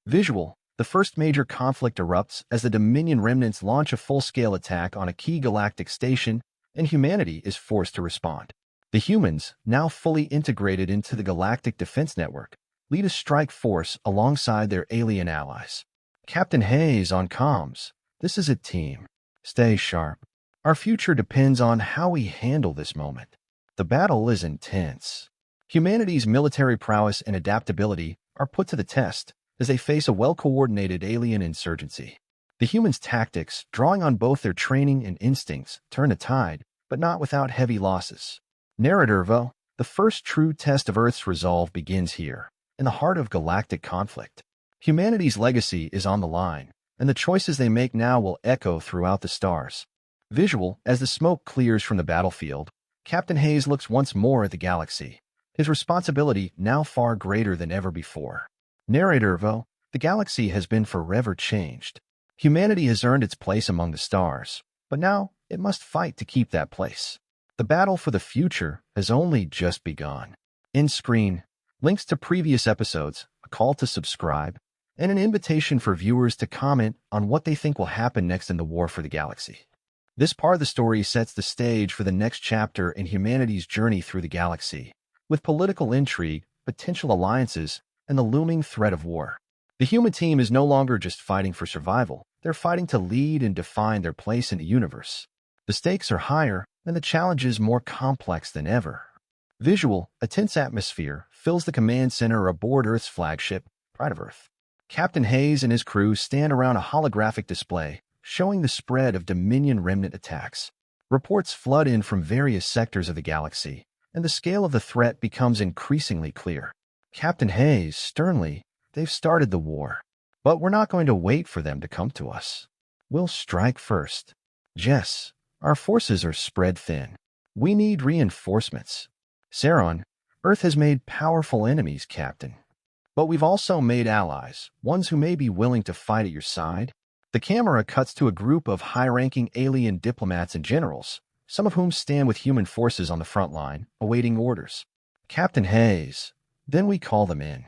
Visual. The first major conflict erupts as the Dominion remnants launch a full-scale attack on a key galactic station, and humanity is forced to respond. The humans, now fully integrated into the Galactic Defense Network, lead a strike force alongside their alien allies. Captain Hayes on comms. This is a team. Stay sharp. Our future depends on how we handle this moment. The battle is intense. Humanity's military prowess and adaptability are put to the test as they face a well-coordinated alien insurgency. The humans' tactics, drawing on both their training and instincts, turn the tide, but not without heavy losses. Narrative. The first true test of Earth's resolve begins here, in the heart of galactic conflict. Humanity's legacy is on the line, and the choices they make now will echo throughout the stars. Visual. As the smoke clears from the battlefield, Captain Hayes looks once more at the galaxy, his responsibility now far greater than ever before. Narrative. The galaxy has been forever changed. Humanity has earned its place among the stars, but now it must fight to keep that place. The battle for the future has only just begun. End screen. Links to previous episodes, a call to subscribe, and an invitation for viewers to comment on what they think will happen next in the war for the galaxy. This part of the story sets the stage for the next chapter in humanity's journey through the galaxy, with political intrigue, potential alliances, and the looming threat of war. The human team is no longer just fighting for survival, they're fighting to lead and define their place in the universe. The stakes are higher, and the challenges more complex than ever. Visual. A tense atmosphere fills the command center aboard Earth's flagship, Pride of Earth. Captain Hayes and his crew stand around a holographic display, showing the spread of Dominion remnant attacks. Reports flood in from various sectors of the galaxy, and the scale of the threat becomes increasingly clear. Captain Hayes, sternly, they've started the war. But we're not going to wait for them to come to us. We'll strike first. Jess, our forces are spread thin. We need reinforcements. Saron, Earth has made powerful enemies, Captain. But we've also made allies, ones who may be willing to fight at your side. The camera cuts to a group of high-ranking alien diplomats and generals, some of whom stand with human forces on the front line, awaiting orders. Captain Hayes. Then we call them in.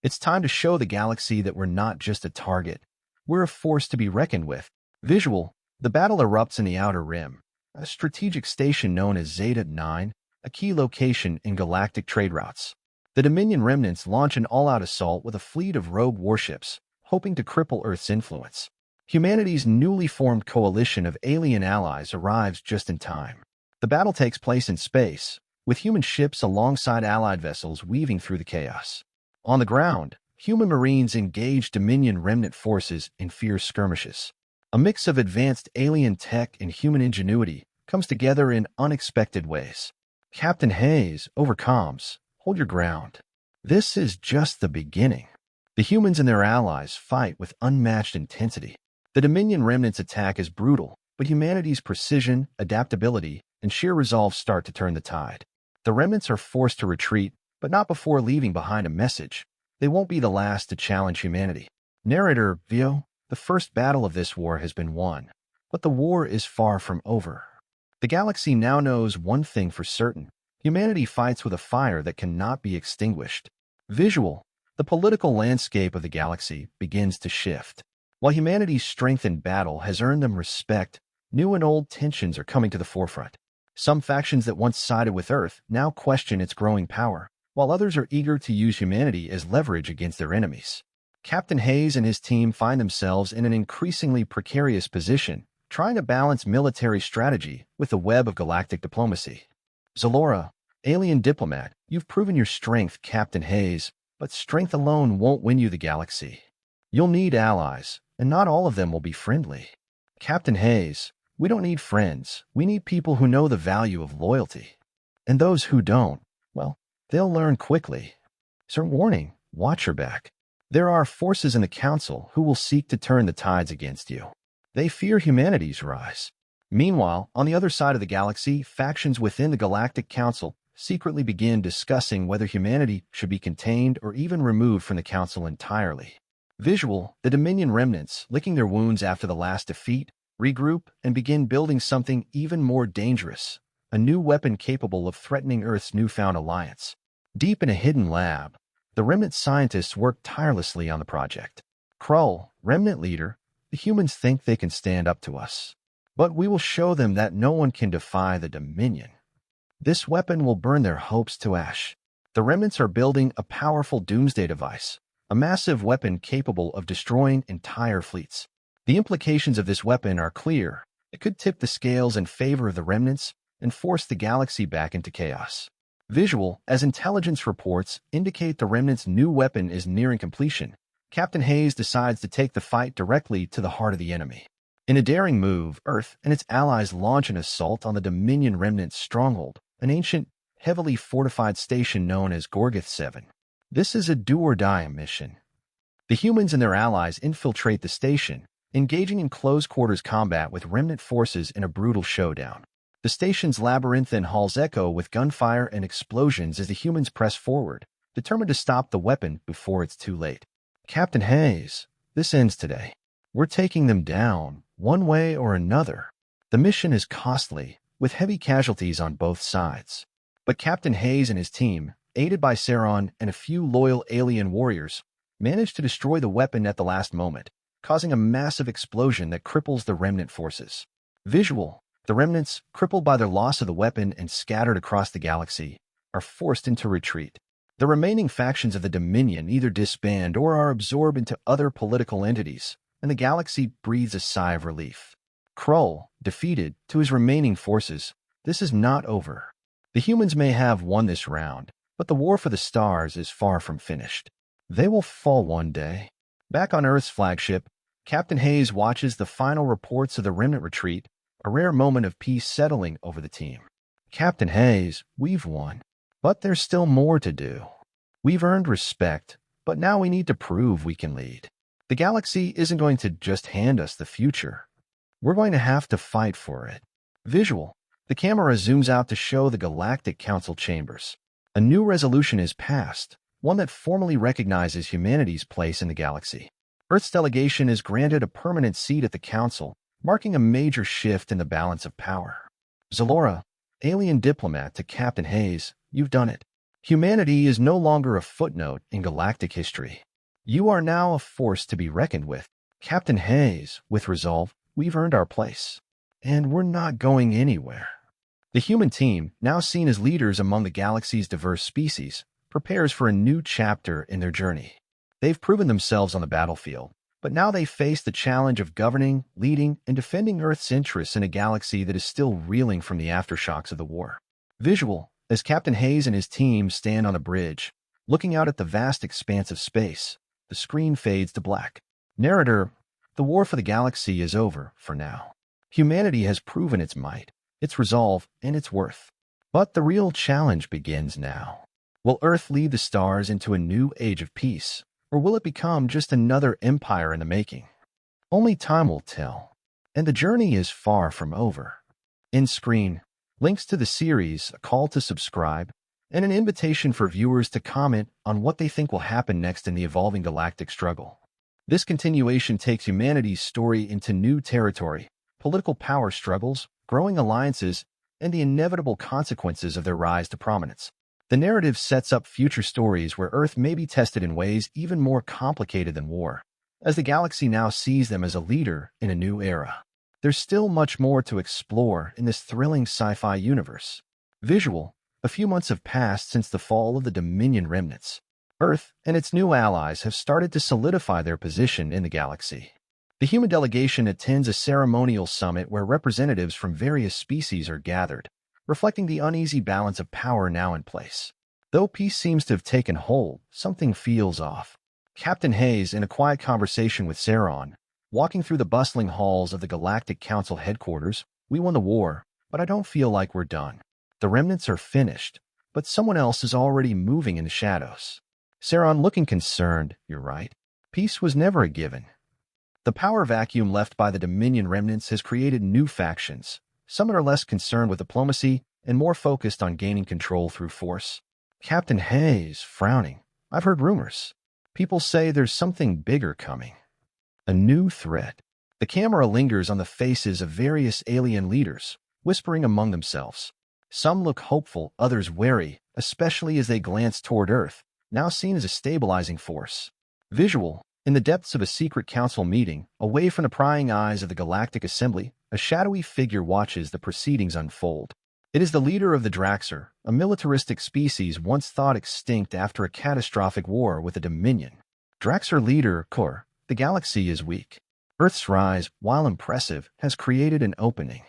It's time to show the galaxy that we're not just a target. We're a force to be reckoned with. Visual. The battle erupts in the Outer Rim, a strategic station known as Zeta 9, a key location in galactic trade routes. The Dominion remnants launch an all-out assault with a fleet of rogue warships, hoping to cripple Earth's influence. Humanity's newly formed coalition of alien allies arrives just in time. The battle takes place in space, with human ships alongside allied vessels weaving through the chaos. On the ground, human marines engage Dominion remnant forces in fierce skirmishes. A mix of advanced alien tech and human ingenuity comes together in unexpected ways. Captain Hayes, over comms, hold your ground. This is just the beginning. The humans and their allies fight with unmatched intensity. The Dominion remnants' attack is brutal, but humanity's precision, adaptability, and sheer resolve start to turn the tide. The remnants are forced to retreat, but not before leaving behind a message. They won't be the last to challenge humanity. Narrator, Vio, the first battle of this war has been won, but the war is far from over. The galaxy now knows one thing for certain. Humanity fights with a fire that cannot be extinguished. Visual, the political landscape of the galaxy begins to shift. While humanity's strength in battle has earned them respect, new and old tensions are coming to the forefront. Some factions that once sided with Earth now question its growing power, while others are eager to use humanity as leverage against their enemies. Captain Hayes and his team find themselves in an increasingly precarious position, trying to balance military strategy with the web of galactic diplomacy. Zalora, alien diplomat, you've proven your strength, Captain Hayes, but strength alone won't win you the galaxy. You'll need allies, and not all of them will be friendly. Captain Hayes, we don't need friends. We need people who know the value of loyalty. And those who don't, well, they'll learn quickly. Sir, warning, watch your back. There are forces in the Council who will seek to turn the tides against you. They fear humanity's rise. Meanwhile, on the other side of the galaxy, factions within the Galactic Council secretly begin discussing whether humanity should be contained or even removed from the Council entirely. Visual, the Dominion remnants, licking their wounds after the last defeat, regroup and begin building something even more dangerous, a new weapon capable of threatening Earth's newfound alliance. Deep in a hidden lab, the remnant scientists work tirelessly on the project. Krull, remnant leader, the humans think they can stand up to us. But we will show them that no one can defy the Dominion. This weapon will burn their hopes to ash. The remnants are building a powerful doomsday device, a massive weapon capable of destroying entire fleets. The implications of this weapon are clear. It could tip the scales in favor of the remnants and force the galaxy back into chaos. Visual, as intelligence reports indicate the remnants' new weapon is nearing completion, Captain Hayes decides to take the fight directly to the heart of the enemy. In a daring move, Earth and its allies launch an assault on the Dominion remnants' stronghold, an ancient, heavily fortified station known as Gorgoth 7. This is a do-or-die mission. The humans and their allies infiltrate the station, engaging in close-quarters combat with remnant forces in a brutal showdown. The station's labyrinthine halls echo with gunfire and explosions as the humans press forward, determined to stop the weapon before it's too late. Captain Hayes, this ends today. We're taking them down, one way or another. The mission is costly, with heavy casualties on both sides. But Captain Hayes and his team, aided by Saron and a few loyal alien warriors, managed to destroy the weapon at the last moment, causing a massive explosion that cripples the remnant forces. Visual, the remnants, crippled by their loss of the weapon and scattered across the galaxy, are forced into retreat. The remaining factions of the Dominion either disband or are absorbed into other political entities, and the galaxy breathes a sigh of relief. Krull, defeated, to his remaining forces, this is not over. The humans may have won this round, but the war for the stars is far from finished. They will fall one day. Back on Earth's flagship, Captain Hayes watches the final reports of the remnant retreat, a rare moment of peace settling over the team. Captain Hayes, we've won. But there's still more to do. We've earned respect, but now we need to prove we can lead. The galaxy isn't going to just hand us the future. We're going to have to fight for it. Visual. The camera zooms out to show the Galactic Council chambers. A new resolution is passed, one that formally recognizes humanity's place in the galaxy. Earth's delegation is granted a permanent seat at the Council, marking a major shift in the balance of power. Zalora, alien diplomat to Captain Hayes, you've done it. Humanity is no longer a footnote in galactic history. You are now a force to be reckoned with. Captain Hayes, with resolve, we've earned our place. And we're not going anywhere. The human team, now seen as leaders among the galaxy's diverse species, prepares for a new chapter in their journey. They've proven themselves on the battlefield, but now they face the challenge of governing, leading, and defending Earth's interests in a galaxy that is still reeling from the aftershocks of the war. Visual, as Captain Hayes and his team stand on a bridge, looking out at the vast expanse of space, the screen fades to black. Narrator, the war for the galaxy is over for now. Humanity has proven its might, its resolve, and its worth. But the real challenge begins now. Will Earth lead the stars into a new age of peace, Or will it become just another empire in the making? Only time will tell. And the journey is far from over. In screen, links to the series, a call to subscribe, and an invitation for viewers to comment on what they think will happen next in the evolving galactic struggle. This continuation takes humanity's story into new territory: political power struggles, growing alliances, and the inevitable consequences of their rise to prominence. The narrative sets up future stories where Earth may be tested in ways even more complicated than war, as the galaxy now sees them as a leader in a new era. There's still much more to explore in this thrilling sci-fi universe. Visual: a few months have passed since the fall of the Dominion remnants. Earth and its new allies have started to solidify their position in the galaxy. The human delegation attends a ceremonial summit where representatives from various species are gathered, reflecting the uneasy balance of power now in place. Though peace seems to have taken hold, something feels off. Captain Hayes, in a quiet conversation with Saron, walking through the bustling halls of the Galactic Council headquarters: "We won the war, but I don't feel like we're done. The remnants are finished, but someone else is already moving in the shadows." Saron, looking concerned: "You're right. Peace was never a given. The power vacuum left by the Dominion remnants has created new factions. Some are less concerned with diplomacy and more focused on gaining control through force." Captain Hayes, frowning: "I've heard rumors. People say there's something bigger coming. A new threat." The camera lingers on the faces of various alien leaders, whispering among themselves. Some look hopeful, others wary, especially as they glance toward Earth, now seen as a stabilizing force. Visual: in the depths of a secret council meeting, away from the prying eyes of the Galactic Assembly, a shadowy figure watches the proceedings unfold. It is the leader of the Draxer, a militaristic species once thought extinct after a catastrophic war with the Dominion. Draxer leader Kor: "The galaxy is weak. Earth's rise, while impressive, has created an opening.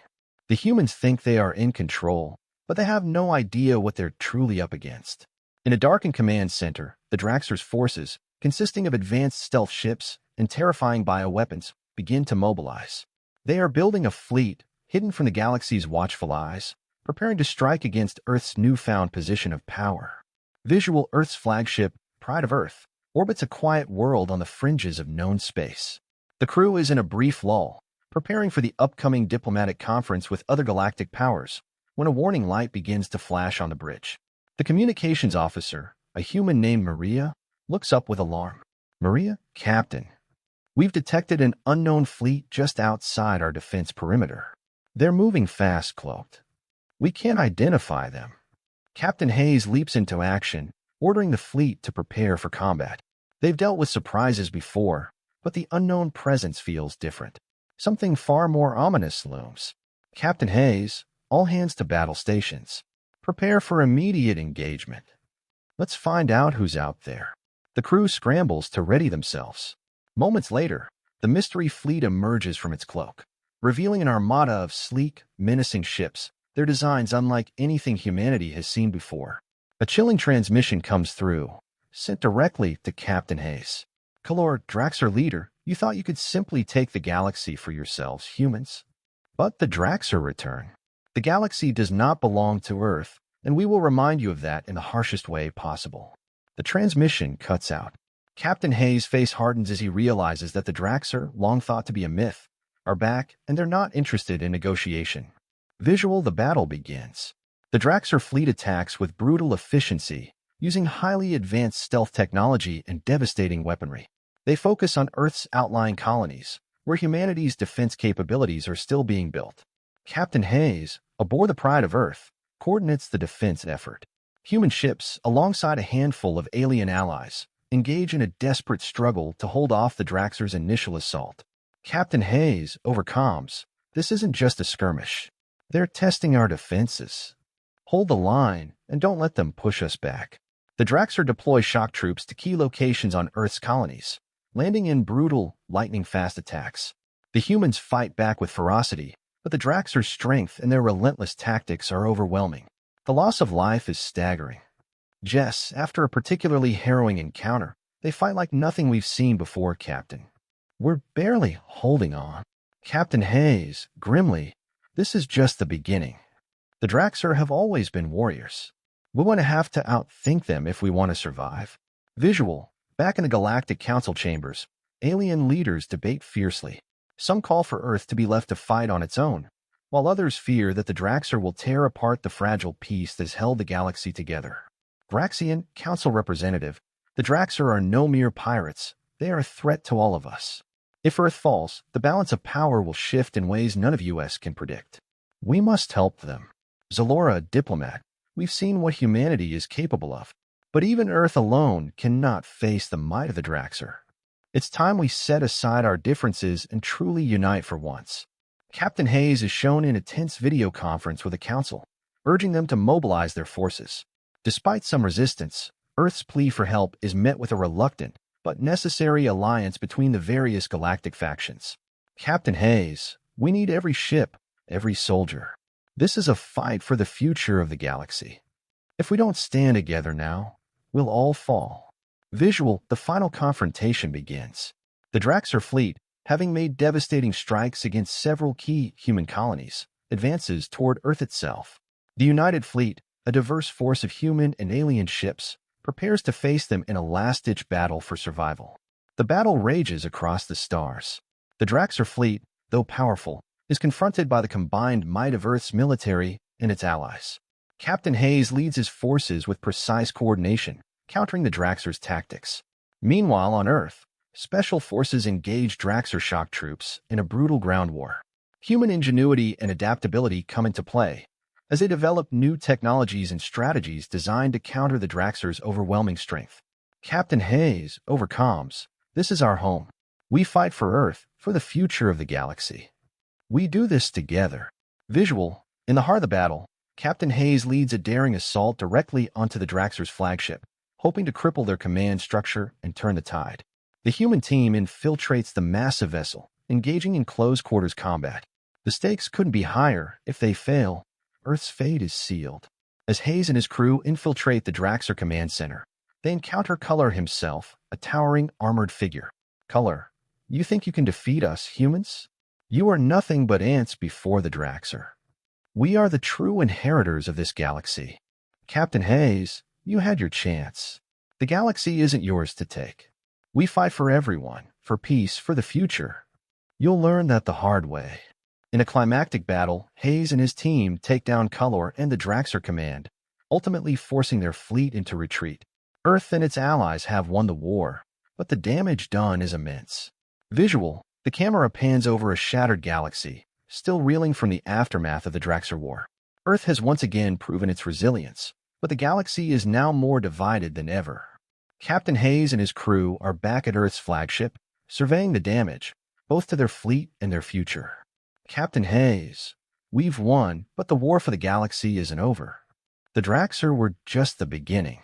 The humans think they are in control, but they have no idea what they're truly up against." In a darkened command center, the Draxer's forces, consisting of advanced stealth ships and terrifying bioweapons, begin to mobilize. They are building a fleet, hidden from the galaxy's watchful eyes, preparing to strike against Earth's newfound position of power. Visual: Earth's flagship, Pride of Earth, orbits a quiet world on the fringes of known space. The crew is in a brief lull, preparing for the upcoming diplomatic conference with other galactic powers, when a warning light begins to flash on the bridge. The communications officer, a human named Maria, looks up with alarm. "Maria, Captain, we've detected an unknown fleet just outside our defense perimeter. They're moving fast, cloaked. We can't identify them." Captain Hayes leaps into action, ordering the fleet to prepare for combat. They've dealt with surprises before, but the unknown presence feels different. Something far more ominous looms. "Captain Hayes, all hands to battle stations. Prepare for immediate engagement. Let's find out who's out there." The crew scrambles to ready themselves. Moments later, the mystery fleet emerges from its cloak, revealing an armada of sleek, menacing ships, their designs unlike anything humanity has seen before. A chilling transmission comes through, sent directly to Captain Hayes. "Kalor, Draxer leader, you thought you could simply take the galaxy for yourselves, humans? But the Draxer return. The galaxy does not belong to Earth, and we will remind you of that in the harshest way possible." The transmission cuts out. Captain Hayes' face hardens as he realizes that the Draxer, long thought to be a myth, are back, and they're not interested in negotiation. Visual: the battle begins. The Draxer fleet attacks with brutal efficiency, using highly advanced stealth technology and devastating weaponry. They focus on Earth's outlying colonies, where humanity's defense capabilities are still being built. Captain Hayes, aboard the Pride of Earth, coordinates the defense effort. Human ships, alongside a handful of alien allies, engage in a desperate struggle to hold off the Draxer's initial assault. Captain Hayes, over comms: "This isn't just a skirmish. They're testing our defenses. Hold the line, and don't let them push us back." The Draxer deploy shock troops to key locations on Earth's colonies, landing in brutal, lightning-fast attacks. The humans fight back with ferocity, but the Draxer's strength and their relentless tactics are overwhelming. The loss of life is staggering. Jess, after a particularly harrowing encounter, "They fight like nothing we've seen before, Captain. We're barely holding on." Captain Hayes, grimly: "This is just the beginning. The Draxer have always been warriors. We want to have to outthink them if we want to survive." Visual: Back in the Galactic Council chambers, alien leaders debate fiercely. Some call for Earth to be left to fight on its own, while others fear that the Draxxer will tear apart the fragile peace that has held the galaxy together. Graxian, Council Representative, the Draxxer are no mere pirates. They are a threat to all of us. If Earth falls, the balance of power will shift in ways none of us can predict. We must help them. Zalora, diplomat, we've seen what humanity is capable of. But even Earth alone cannot face the might of the Draxxer. It's time we set aside our differences and truly unite for once. Captain Hayes is shown in a tense video conference with the Council, urging them to mobilize their forces. Despite some resistance, Earth's plea for help is met with a reluctant but necessary alliance between the various galactic factions. Captain Hayes, we need every ship, every soldier. This is a fight for the future of the galaxy. If we don't stand together now, we'll all fall. Visual, the final confrontation begins. The Draxxer fleet, having made devastating strikes against several key human colonies, advances toward Earth itself. The United Fleet, a diverse force of human and alien ships, prepares to face them in a last-ditch battle for survival. The battle rages across the stars. The Draxxer fleet, though powerful, is confronted by the combined might of Earth's military and its allies. Captain Hayes leads his forces with precise coordination, countering the Draxxer's tactics. Meanwhile, on Earth, special forces engage Draxxer shock troops in a brutal ground war. Human ingenuity and adaptability come into play as they develop new technologies and strategies designed to counter the Draxxer's overwhelming strength. Captain Hayes overcomes. This is our home. We fight for Earth, for the future of the galaxy. We do this together. Visual, in the heart of the battle, Captain Hayes leads a daring assault directly onto the Draxxer's flagship, hoping to cripple their command structure and turn the tide. The human team infiltrates the massive vessel, engaging in close-quarters combat. The stakes couldn't be higher. If they fail, Earth's fate is sealed. As Hayes and his crew infiltrate the Draxxer command center, they encounter Color himself, a towering, armored figure. Color, you think you can defeat us, humans? You are nothing but ants before the Draxxer. We are the true inheritors of this galaxy. Captain Hayes, you had your chance. The galaxy isn't yours to take. We fight for everyone, for peace, for the future. You'll learn that the hard way. In a climactic battle, Hayes and his team take down Color and the Draxxer command, ultimately forcing their fleet into retreat. Earth and its allies have won the war, but the damage done is immense. Visual, the camera pans over a shattered galaxy, still reeling from the aftermath of the Draxxer War. Earth has once again proven its resilience, but the galaxy is now more divided than ever. Captain Hayes and his crew are back at Earth's flagship, surveying the damage, both to their fleet and their future. Captain Hayes, we've won, but the war for the galaxy isn't over. The Draxxer were just the beginning.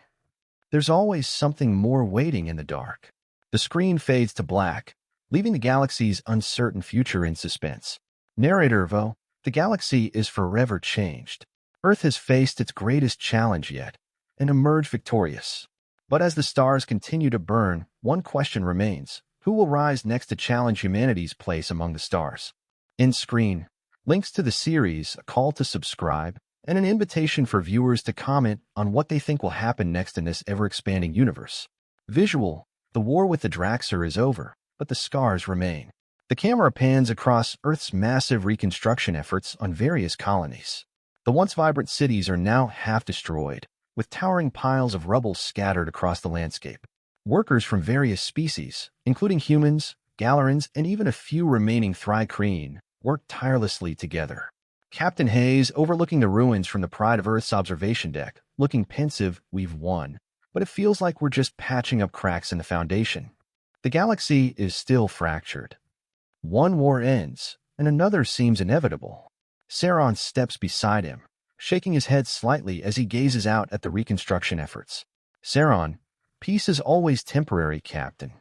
There's always something more waiting in the dark. The screen fades to black, leaving the galaxy's uncertain future in suspense. Narrator Vo, the galaxy is forever changed. Earth has faced its greatest challenge yet, and emerged victorious. But as the stars continue to burn, one question remains. Who will rise next to challenge humanity's place among the stars? In screen, links to the series, a call to subscribe, and an invitation for viewers to comment on what they think will happen next in this ever-expanding universe. Visual, the war with the Draxxer is over, but the scars remain. The camera pans across Earth's massive reconstruction efforts on various colonies. The once vibrant cities are now half destroyed, with towering piles of rubble scattered across the landscape. Workers from various species, including humans, Galerans, and even a few remaining Thri-Kreen, work tirelessly together. Captain Hayes, overlooking the ruins from the Pride of Earth's observation deck, looking pensive. We've won, but it feels like we're just patching up cracks in the foundation. The galaxy is still fractured. One war ends, and another seems inevitable. Saron steps beside him, shaking his head slightly as he gazes out at the reconstruction efforts. Saron, peace is always temporary, Captain.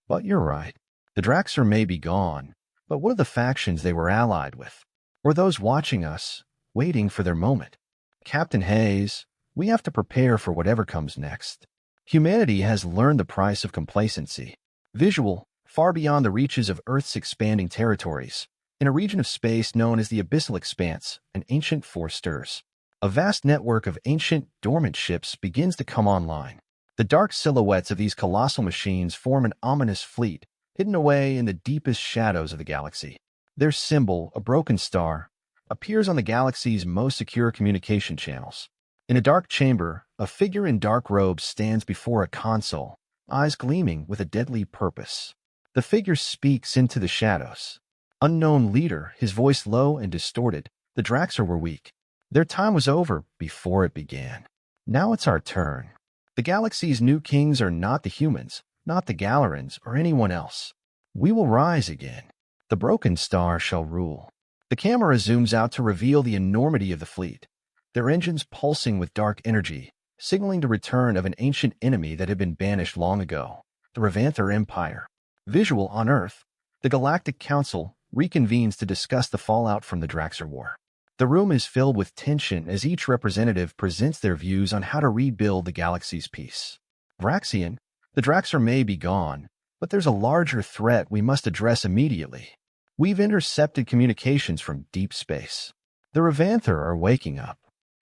But you're right. The Draxxer may be gone, but what of the factions they were allied with? Or those watching us, waiting for their moment? Captain Hayes, we have to prepare for whatever comes next. Humanity has learned the price of complacency. Visual, far beyond the reaches of Earth's expanding territories, in a region of space known as the Abyssal Expanse, an ancient force stirs. A vast network of ancient, dormant ships begins to come online. The dark silhouettes of these colossal machines form an ominous fleet, hidden away in the deepest shadows of the galaxy. Their symbol, a broken star, appears on the galaxy's most secure communication channels. In a dark chamber, a figure in dark robes stands before a console, eyes gleaming with a deadly purpose. The figure speaks into the shadows. Unknown leader, his voice low and distorted, the Draxar were weak. Their time was over before it began. Now it's our turn. The galaxy's new kings are not the humans, not the Galerans, or anyone else. We will rise again. The broken star shall rule. The camera zooms out to reveal the enormity of the fleet, their engines pulsing with dark energy, signaling the return of an ancient enemy that had been banished long ago, the Revanther Empire. Visual on Earth, the Galactic Council reconvenes to discuss the fallout from the Draxar War. The room is filled with tension as each representative presents their views on how to rebuild the galaxy's peace. Vraxian, the Draxar may be gone, but there's a larger threat we must address immediately. We've intercepted communications from deep space. The Revanther are waking up.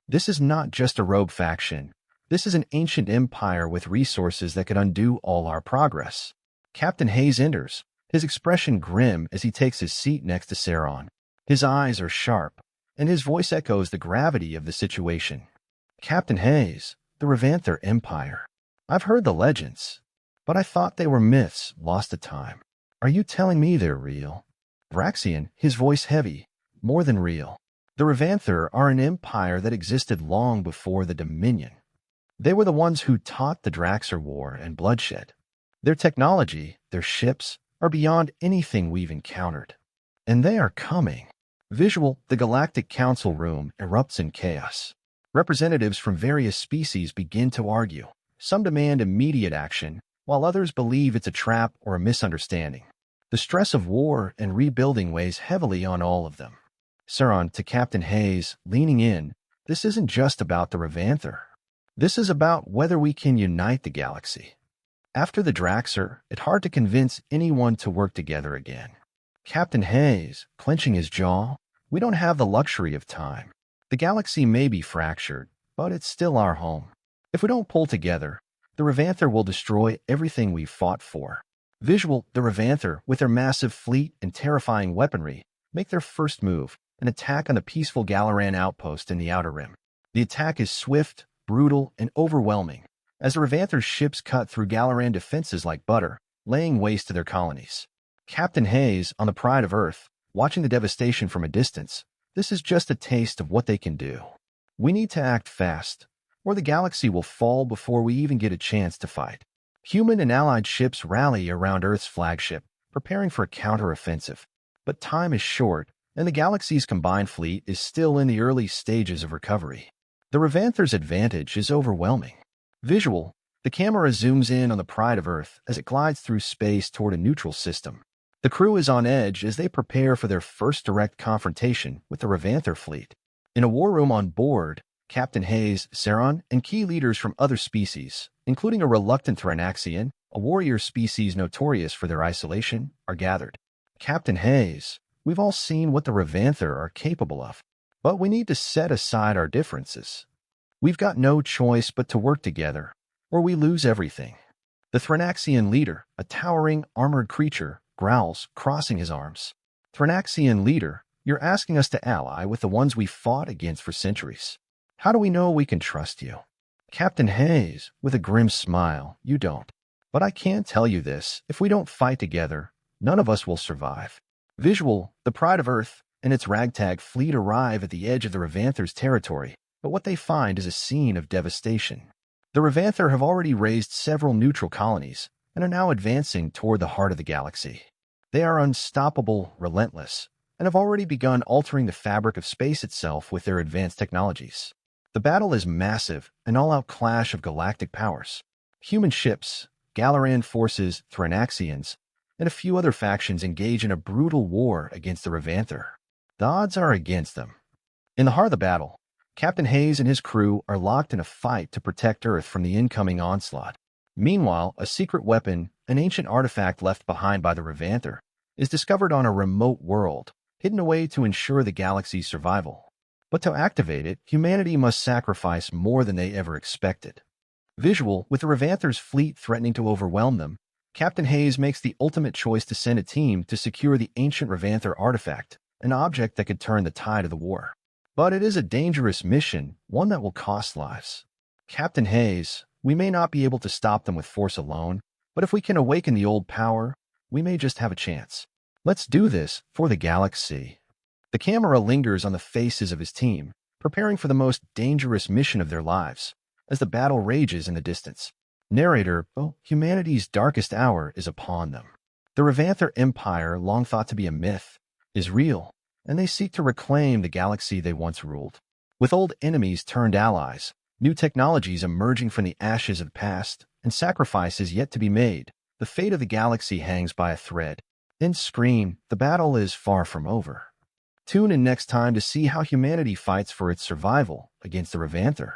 This is not just a rogue faction. This is an ancient empire with resources that could undo all our progress. Captain Hayes enters, his expression grim as he takes his seat next to Saron. His eyes are sharp, and his voice echoes the gravity of the situation. Captain Hayes, the Revanther Empire. I've heard the legends, but I thought they were myths lost to time. Are you telling me they're real? Vraxian, his voice heavy, more than real. The Revanther are an empire that existed long before the Dominion. They were the ones who taught the Draxar War and bloodshed. Their technology, their ships, are beyond anything we've encountered. And they are coming. Visual, the Galactic Council room erupts in chaos. Representatives from various species begin to argue. Some demand immediate action, while others believe it's a trap or a misunderstanding. The stress of war and rebuilding weighs heavily on all of them. Saron, to Captain Hayes, leaning in, this isn't just about the Revanther. This is about whether we can unite the galaxy. After the Draxar, it's hard to convince anyone to work together again. Captain Hayes, clenching his jaw, we don't have the luxury of time. The galaxy may be fractured, but it's still our home. If we don't pull together, the Revanther will destroy everything we've fought for. Visual, the Revanther, with their massive fleet and terrifying weaponry, make their first move, an attack on the peaceful Galaran outpost in the Outer Rim. The attack is swift, brutal, and overwhelming, as the Revanther's ships cut through Galaran defenses like butter, laying waste to their colonies. Captain Hayes, on the Pride of Earth, watching the devastation from a distance, this is just a taste of what they can do. We need to act fast, or the galaxy will fall before we even get a chance to fight. Human and allied ships rally around Earth's flagship, preparing for a counter-offensive. But time is short, and the galaxy's combined fleet is still in the early stages of recovery. The Revanther's advantage is overwhelming. Visual, the camera zooms in on the Pride of Earth as it glides through space toward a neutral system. The crew is on edge as they prepare for their first direct confrontation with the Revanther fleet. In a war room on board, Captain Hayes, Saron, and key leaders from other species, including a reluctant Thranaxian, a warrior species notorious for their isolation, are gathered. Captain Hayes, we've all seen what the Revanther are capable of, but we need to set aside our differences. We've got no choice but to work together, or we lose everything. The Thranaxian leader, a towering, armored creature, growls, crossing his arms. Thranaxian leader, you're asking us to ally with the ones we fought against for centuries. How do we know we can trust you? Captain Hayes, with a grim smile, you don't. But I can tell you this, if we don't fight together, none of us will survive. Visual, the Pride of Earth and its ragtag fleet arrive at the edge of the Revanther's territory, but what they find is a scene of devastation. The Revanther have already raised several neutral colonies and are now advancing toward the heart of the galaxy. They are unstoppable, relentless, and have already begun altering the fabric of space itself with their advanced technologies. The battle is massive, an all-out clash of galactic powers. Human ships, Galaran forces, Thranaxians, and a few other factions engage in a brutal war against the Revanther. The odds are against them. In the heart of the battle, Captain Hayes and his crew are locked in a fight to protect Earth from the incoming onslaught. Meanwhile, a secret weapon, an ancient artifact left behind by the Revanther, is discovered on a remote world, hidden away to ensure the galaxy's survival. But to activate it, humanity must sacrifice more than they ever expected. Visual, with the Revanther's fleet threatening to overwhelm them, Captain Hayes makes the ultimate choice to send a team to secure the ancient Revanther artifact, an object that could turn the tide of the war. But it is a dangerous mission, one that will cost lives. Captain Hayes, we may not be able to stop them with force alone, but if we can awaken the old power, we may just have a chance. Let's do this for the galaxy. The camera lingers on the faces of his team, preparing for the most dangerous mission of their lives, as the battle rages in the distance. Narrator, oh, humanity's darkest hour is upon them. The Revanther Empire, long thought to be a myth, is real, and they seek to reclaim the galaxy they once ruled. With old enemies turned allies, new technologies emerging from the ashes of the past, and sacrifices yet to be made, the fate of the galaxy hangs by a thread. In Scream, the battle is far from over. Tune in next time to see how humanity fights for its survival against the Revanther.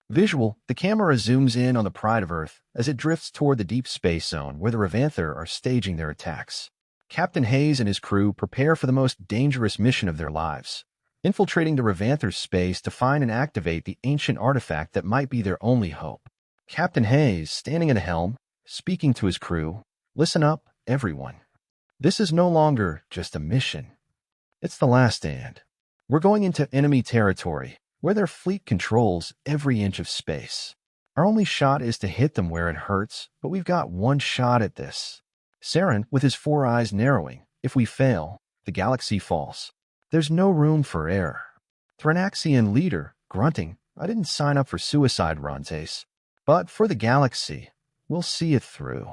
Visual, the camera zooms in on the Pride of Earth as it drifts toward the deep space zone where the Revanther are staging their attacks. Captain Hayes and his crew prepare for the most dangerous mission of their lives, infiltrating the Revanther's space to find and activate the ancient artifact that might be their only hope. Captain Hayes, standing at the helm, speaking to his crew, "Listen up, everyone. This is no longer just a mission. It's the last stand. We're going into enemy territory, where their fleet controls every inch of space. Our only shot is to hit them where it hurts, but we've got one shot at this." Saren, with his 4 eyes narrowing, "If we fail, the galaxy falls. There's no room for error." Thranaxian leader, grunting, "I didn't sign up for suicide, Rontes. But for the galaxy, we'll see it through."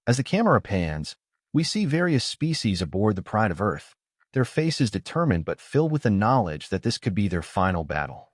As the camera pans, we see various species aboard the Pride of Earth, their faces determined but filled with the knowledge that this could be their final battle.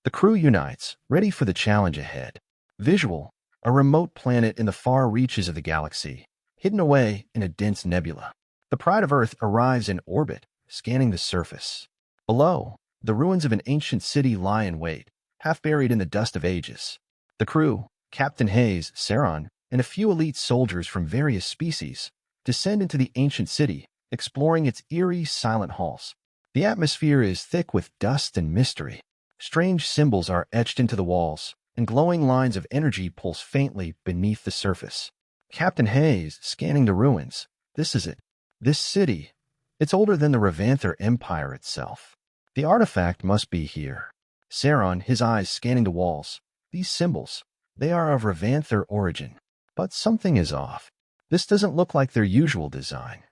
The crew unites, ready for the challenge ahead. Visual, a remote planet in the far reaches of the galaxy, hidden away in a dense nebula. The Pride of Earth arrives in orbit, scanning the surface. Below, the ruins of an ancient city lie in wait, half buried in the dust of ages. The crew, Captain Hayes, Saron, and a few elite soldiers from various species, descend into the ancient city, exploring its eerie, silent halls. The atmosphere is thick with dust and mystery. Strange symbols are etched into the walls, and glowing lines of energy pulse faintly beneath the surface. Captain Hayes, scanning the ruins. "This is it. This city. It's older than the Revanther Empire itself. The artifact must be here." Saron, his eyes scanning the walls. "These symbols, they are of Revanther origin. But something is off. This doesn't look like their usual design.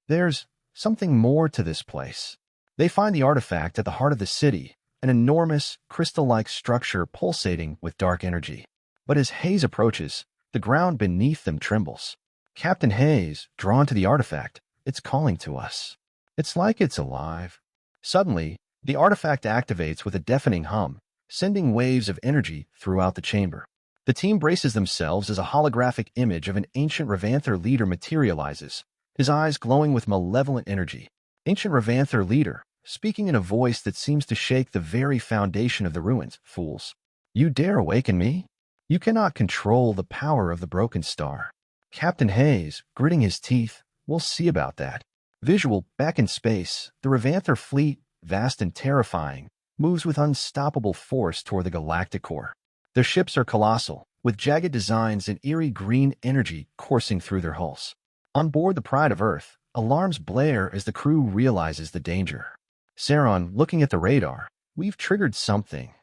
There's something more to this place." They find the artifact at the heart of the city, an enormous, crystal-like structure pulsating with dark energy. But as Hayes approaches, the ground beneath them trembles. Captain Hayes, drawn to the artifact, "It's calling to us. It's like it's alive." Suddenly, the artifact activates with a deafening hum, sending waves of energy throughout the chamber. The team braces themselves as a holographic image of an ancient Revanther leader materializes, his eyes glowing with malevolent energy. Ancient Revanther leader, speaking in a voice that seems to shake the very foundation of the ruins. "Fools, you dare awaken me? You cannot control the power of the broken star." Captain Hayes, gritting his teeth, "We'll see about that." Visual, back in space, the Revanther fleet, vast and terrifying, moves with unstoppable force toward the galactic core. Their ships are colossal, with jagged designs and eerie green energy coursing through their hulls. On board the Pride of Earth, alarms blare as the crew realizes the danger. Saron, looking at the radar, "We've triggered something.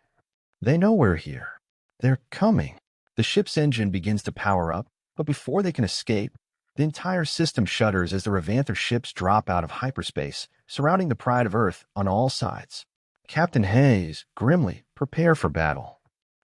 They know we're here. They're coming." The ship's engine begins to power up, but before they can escape, the entire system shudders as the Revanther ships drop out of hyperspace, surrounding the Pride of Earth on all sides. Captain Hayes, grimly, "Prepare for battle.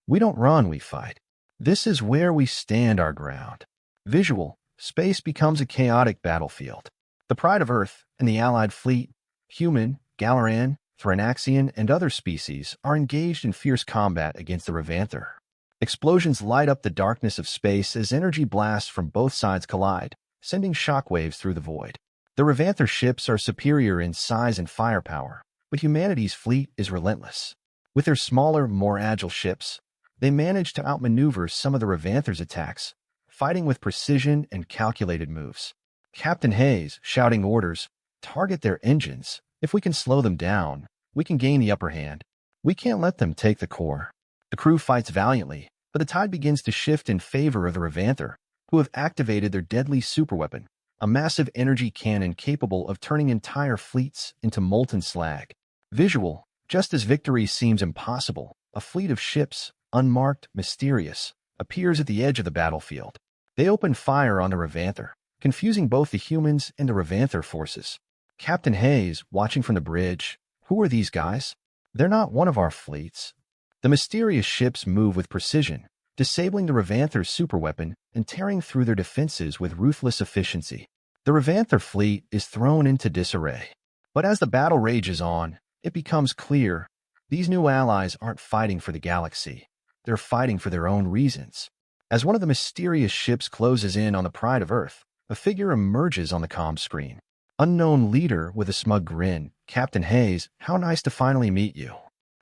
We don't run, we fight. This is where we stand our ground." Visual, space becomes a chaotic battlefield. The Pride of Earth and the Allied fleet, human, Galaran, Thranaxian, and other species, are engaged in fierce combat against the Revanther. Explosions light up the darkness of space as energy blasts from both sides collide, sending shockwaves through the void. The Revanther ships are superior in size and firepower, but humanity's fleet is relentless. With their smaller, more agile ships, they manage to outmaneuver some of the Revanther's attacks, fighting with precision and calculated moves. Captain Hayes, shouting orders, "Target their engines. If we can slow them down, we can gain the upper hand. We can't let them take the core." The crew fights valiantly, But the tide begins to shift in favor of the Revanther, who have activated their deadly superweapon, a massive energy cannon capable of turning entire fleets into molten slag. Visual, just as victory seems impossible, a fleet of ships, unmarked, mysterious, appears at the edge of the battlefield. They open fire on the Revanther, confusing both the humans and the Revanther forces. Captain Hayes, watching from the bridge, "Who are these guys? They're not one of our fleets." The mysterious ships move with precision, disabling the Revanther's superweapon and tearing through their defenses with ruthless efficiency. The Revanther fleet is thrown into disarray. But as the battle rages on, it becomes clear these new allies aren't fighting for the galaxy. They're fighting for their own reasons. As one of the mysterious ships closes in on the Pride of Earth, a figure emerges on the comm screen. Unknown leader with a smug grin, "Captain Hayes, how nice to finally meet you.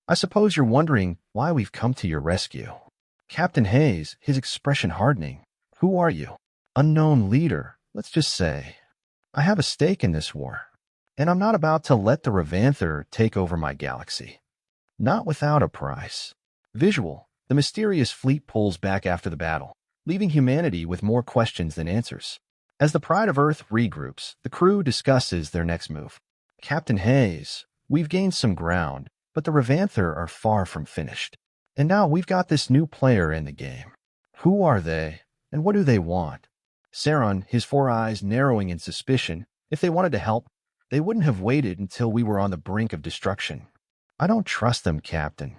I suppose you're wondering why we've come to your rescue." Captain Hayes, his expression hardening. "Who are you?" "Unknown leader, let's just say. I have a stake in this war, and I'm not about to let the Revanther take over my galaxy. Not without a price." Visual, the mysterious fleet pulls back after the battle, leaving humanity with more questions than answers. As the Pride of Earth regroups, the crew discusses their next move. "Captain Hayes, we've gained some ground, but the Revanther are far from finished. And now we've got this new player in the game. Who are they, and what do they want?" Saron, his four eyes narrowing in suspicion. "If they wanted to help, they wouldn't have waited until we were on the brink of destruction. I don't trust them, Captain.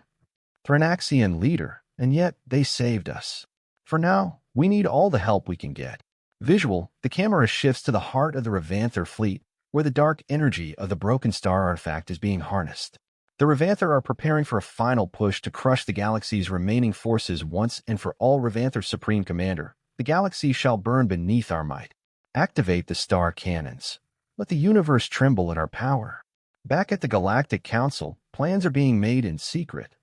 Threnaxian leader, and yet they saved us. For now, we need all the help we can get." Visual, the camera shifts to the heart of the Revanther fleet, where the dark energy of the Broken Star artifact is being harnessed. The Revanther are preparing for a final push to crush the galaxy's remaining forces once and for all. Revanther Supreme Commander, the galaxy shall burn beneath our might. Activate the star cannons. Let the universe tremble at our power. Back at the Galactic Council, plans are being made in secret.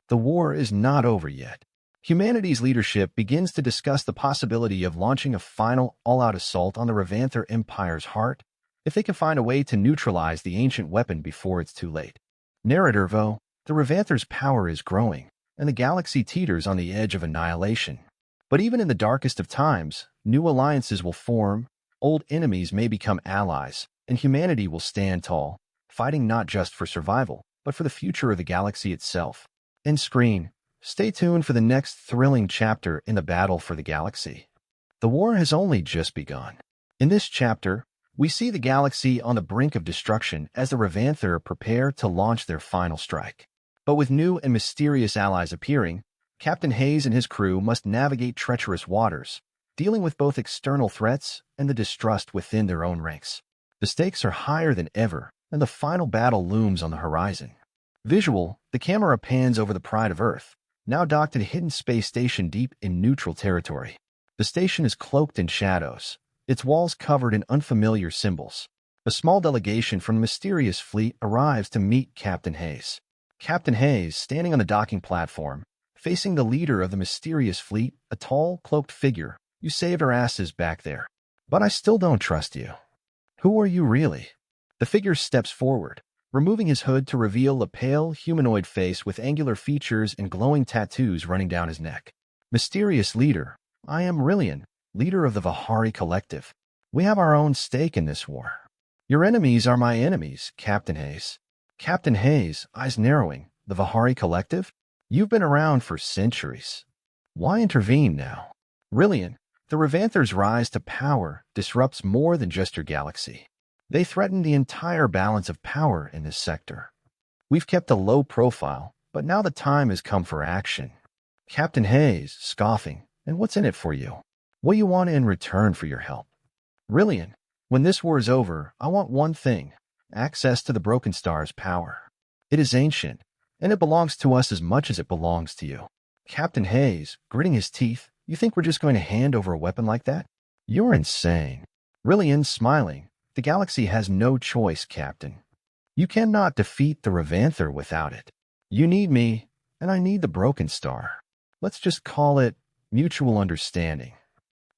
The war is not over yet. Humanity's leadership begins to discuss the possibility of launching a final, all-out assault on the Revanther Empire's heart, if they can find a way to neutralize the ancient weapon before it's too late. Narrator, though, the Revanther's power is growing, and the galaxy teeters on the edge of annihilation. But even in the darkest of times, new alliances will form, old enemies may become allies, and humanity will stand tall, fighting not just for survival, but for the future of the galaxy itself. End screen. Stay tuned for the next thrilling chapter in the battle for the galaxy. The war has only just begun. In this chapter, we see the galaxy on the brink of destruction as the Revanther prepare to launch their final strike. But with new and mysterious allies appearing, Captain Hayes and his crew must navigate treacherous waters, dealing with both external threats and the distrust within their own ranks. The stakes are higher than ever, and the final battle looms on the horizon. Visual, the camera pans over the Pride of Earth, now docked at a hidden space station deep in neutral territory. The station is cloaked in shadows, its walls covered in unfamiliar symbols. A small delegation from the mysterious fleet arrives to meet Captain Hayes. Captain Hayes, standing on the docking platform, facing the leader of the mysterious fleet, a tall, cloaked figure. "You saved our asses back there. But I still don't trust you. Who are you really?" The figure steps forward, removing his hood to reveal a pale, humanoid face with angular features and glowing tattoos running down his neck. "Mysterious leader, I am Rillian, leader of the Vahari Collective. We have our own stake in this war. Your enemies are my enemies, Captain Hayes." Captain Hayes, eyes narrowing. "The Vahari Collective? You've been around for centuries. Why intervene now?" "Rillian, the Revanther's rise to power disrupts more than just your galaxy. They threaten the entire balance of power in this sector. We've kept a low profile, but now the time has come for action." Captain Hayes, scoffing. "And what's in it for you? What do you want in return for your help?" "Rillian, when this war is over, I want one thing: access to the Broken Star's power. It is ancient, and it belongs to us as much as it belongs to you." Captain Hayes, gritting his teeth. "You think we're just going to hand over a weapon like that? You're insane." Rillian, smiling. "The galaxy has no choice, Captain. You cannot defeat the Revanther without it. You need me, and I need the Broken Star. Let's just call it mutual understanding."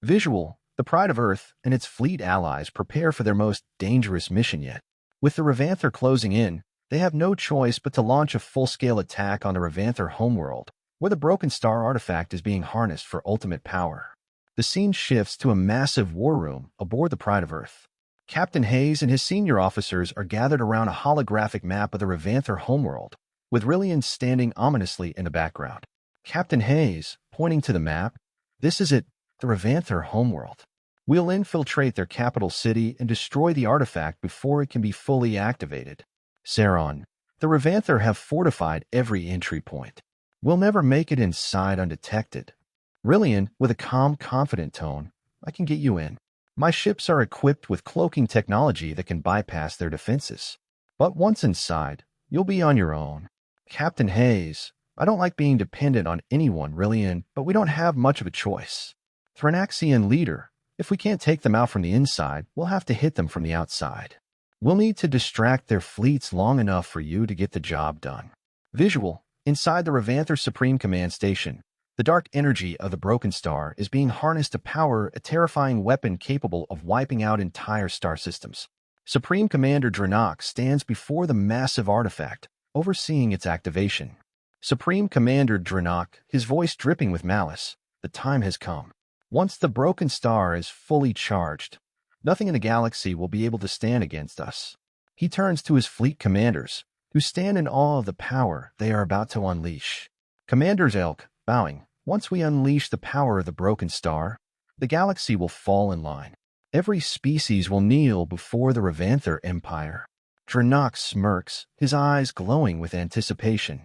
Visual, the Pride of Earth and its fleet allies prepare for their most dangerous mission yet. With the Revanther closing in, they have no choice but to launch a full-scale attack on the Revanther homeworld, where the Broken Star artifact is being harnessed for ultimate power. The scene shifts to a massive war room aboard the Pride of Earth. Captain Hayes and his senior officers are gathered around a holographic map of the Revanther homeworld, with Rillian standing ominously in the background. Captain Hayes, pointing to the map, "This is it, the Revanther homeworld. We'll infiltrate their capital city and destroy the artifact before it can be fully activated." Saron, "The Revanther have fortified every entry point. We'll never make it inside undetected." Rillian, with a calm, confident tone, "I can get you in. My ships are equipped with cloaking technology that can bypass their defenses. But once inside, you'll be on your own." Captain Hayes, "I don't like being dependent on anyone, Rillian, but we don't have much of a choice. Thranaxian leader, if we can't take them out from the inside, we'll have to hit them from the outside. We'll need to distract their fleets long enough for you to get the job done." Visual, inside the Revanther Supreme Command Station, the dark energy of the Broken Star is being harnessed to power a terrifying weapon capable of wiping out entire star systems. Supreme Commander Dranok stands before the massive artifact, overseeing its activation. Supreme Commander Dranok, his voice dripping with malice, "The time has come. Once the Broken Star is fully charged, nothing in the galaxy will be able to stand against us." He turns to his fleet commanders, who stand in awe of the power they are about to unleash. Commanders Elk, bowing, "Once we unleash the power of the Broken Star, the galaxy will fall in line. Every species will kneel before the Revanther Empire." Dranok smirks, his eyes glowing with anticipation.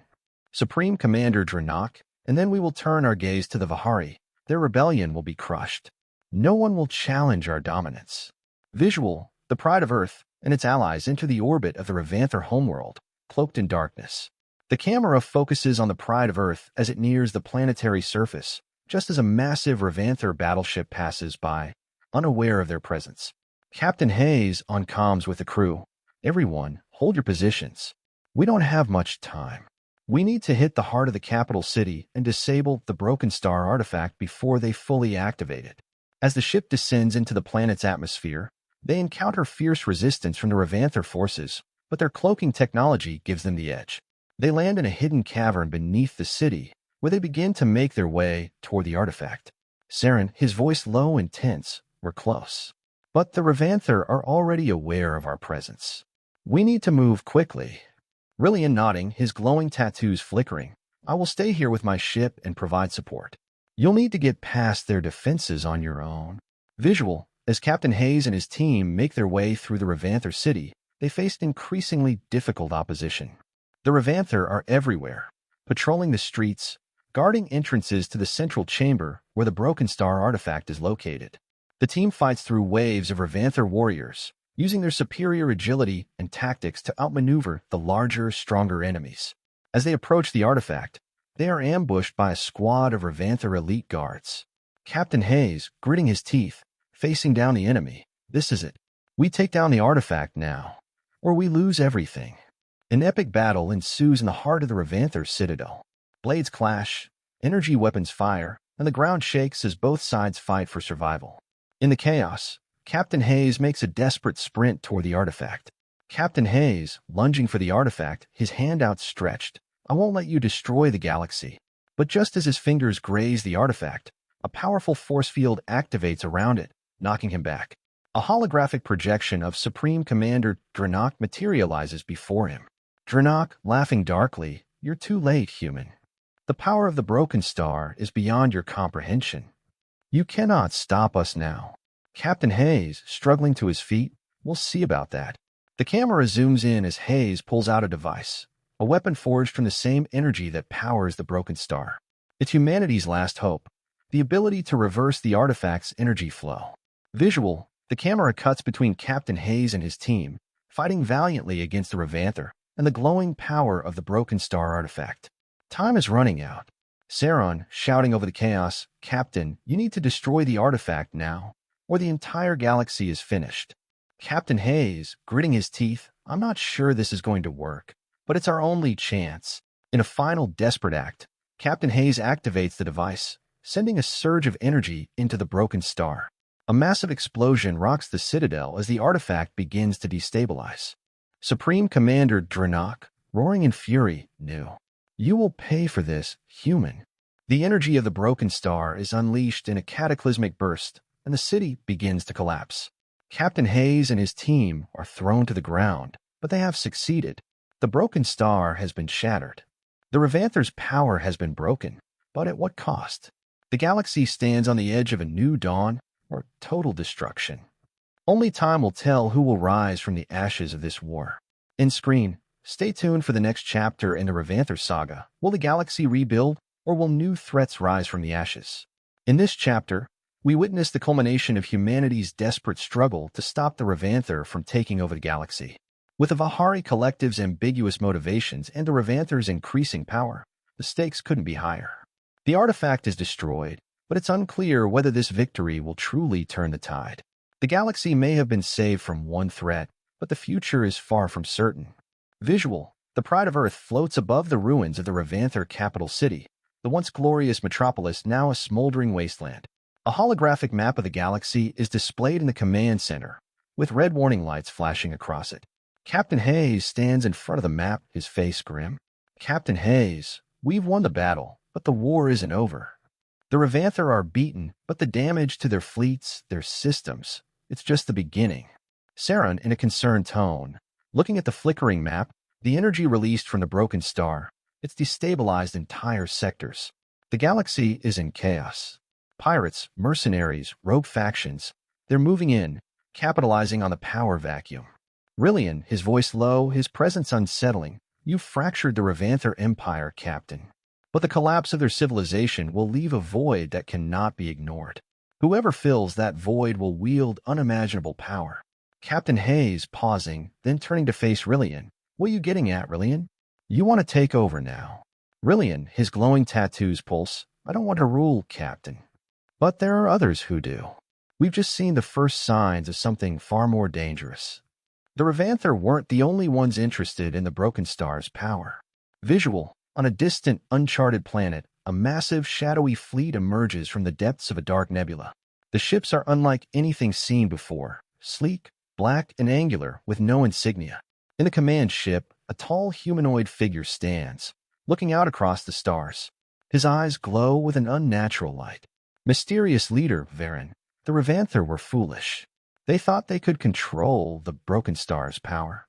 Supreme Commander Dranok, "And then we will turn our gaze to the Vihari. Their rebellion will be crushed. No one will challenge our dominance." Visual, the Pride of Earth and its allies enter the orbit of the Revanther homeworld, cloaked in darkness. The camera focuses on the Pride of Earth as it nears the planetary surface, just as a massive Revanther battleship passes by, unaware of their presence. Captain Hayes, on comms with the crew, "Everyone, hold your positions. We don't have much time. We need to hit the heart of the capital city and disable the Broken Star artifact before they fully activate it." As the ship descends into the planet's atmosphere, they encounter fierce resistance from the Revanther forces, but their cloaking technology gives them the edge. They land in a hidden cavern beneath the city, where they begin to make their way toward the artifact. Saren, his voice low and tense, "We're close. But the Revanther are already aware of our presence. We need to move quickly." Rillian nodding, his glowing tattoos flickering, "I will stay here with my ship and provide support. You'll need to get past their defenses on your own." Visual, as Captain Hayes and his team make their way through the Revanther city, they faced increasingly difficult opposition. The Revanther are everywhere, patrolling the streets, guarding entrances to the central chamber where the Broken Star artifact is located. The team fights through waves of Revanther warriors, using their superior agility and tactics to outmaneuver the larger, stronger enemies. As they approach the artifact, they are ambushed by a squad of Revanther elite guards. Captain Hayes, gritting his teeth, facing down the enemy, "This is it. We take down the artifact now, or we lose everything." An epic battle ensues in the heart of the Revanther citadel. Blades clash, energy weapons fire, and the ground shakes as both sides fight for survival. In the chaos, Captain Hayes makes a desperate sprint toward the artifact. Captain Hayes, lunging for the artifact, his hand outstretched, "I won't let you destroy the galaxy." But just as his fingers graze the artifact, a powerful force field activates around it, knocking him back. A holographic projection of Supreme Commander Dranok materializes before him. Dranok, laughing darkly, "You're too late, human. The power of the Broken Star is beyond your comprehension. You cannot stop us now." Captain Hayes, struggling to his feet, "We'll see about that." The camera zooms in as Hayes pulls out a device, a weapon forged from the same energy that powers the Broken Star. It's humanity's last hope, the ability to reverse the artifact's energy flow. Visual, the camera cuts between Captain Hayes and his team, fighting valiantly against the Revanther and the glowing power of the Broken Star artifact. Time is running out. Saron, shouting over the chaos, "Captain, you need to destroy the artifact now, or the entire galaxy is finished." Captain Hayes, gritting his teeth, "I'm not sure this is going to work, but it's our only chance." In a final desperate act, Captain Hayes activates the device, sending a surge of energy into the Broken Star. A massive explosion rocks the citadel as the artifact begins to destabilize. Supreme Commander Dranok, roaring in fury, knew. You will pay for this, human. The energy of the broken star is unleashed in a cataclysmic burst, and the city begins to collapse. Captain Hayes and his team are thrown to the ground, but they have succeeded. The broken star has been shattered. The Revanther's power has been broken, but at what cost? The galaxy stands on the edge of a new dawn or total destruction. Only time will tell who will rise from the ashes of this war. In screen, stay tuned for the next chapter in the Revanther saga. Will the galaxy rebuild, or will new threats rise from the ashes? In this chapter, we witness the culmination of humanity's desperate struggle to stop the Revanther from taking over the galaxy. With the Vahari Collective's ambiguous motivations and the Revanther's increasing power, the stakes couldn't be higher. The artifact is destroyed, but it's unclear whether this victory will truly turn the tide. The galaxy may have been saved from one threat, but the future is far from certain. Visual: the pride of Earth floats above the ruins of the Revanther capital city, the once glorious metropolis now a smoldering wasteland. A holographic map of the galaxy is displayed in the command center, with red warning lights flashing across it. Captain Hayes stands in front of the map, his face grim. Captain Hayes, we've won the battle, but the war isn't over. The Revanther are beaten, but the damage to their fleets, their systems, it's just the beginning. Saren, in a concerned tone, looking at the flickering map, the energy released from the broken star, it's destabilized entire sectors. The galaxy is in chaos. Pirates, mercenaries, rogue factions, they're moving in, capitalizing on the power vacuum. Rillian, his voice low, his presence unsettling, you've fractured the Revanther Empire, Captain. But the collapse of their civilization will leave a void that cannot be ignored. Whoever fills that void will wield unimaginable power. Captain Hayes, pausing, then turning to face Rillian. What are you getting at, Rillian? You want to take over now. Rillian, his glowing tattoos pulse. I don't want to rule, Captain. But there are others who do. We've just seen the first signs of something far more dangerous. The Revanther weren't the only ones interested in the Broken Star's power. Visual: on a distant, uncharted planet, a massive, shadowy fleet emerges from the depths of a dark nebula. The ships are unlike anything seen before, sleek, black, and angular, with no insignia. In the command ship, a tall humanoid figure stands, looking out across the stars. His eyes glow with an unnatural light. Mysterious leader, Varen, the Revanther were foolish. They thought they could control the Broken Star's power.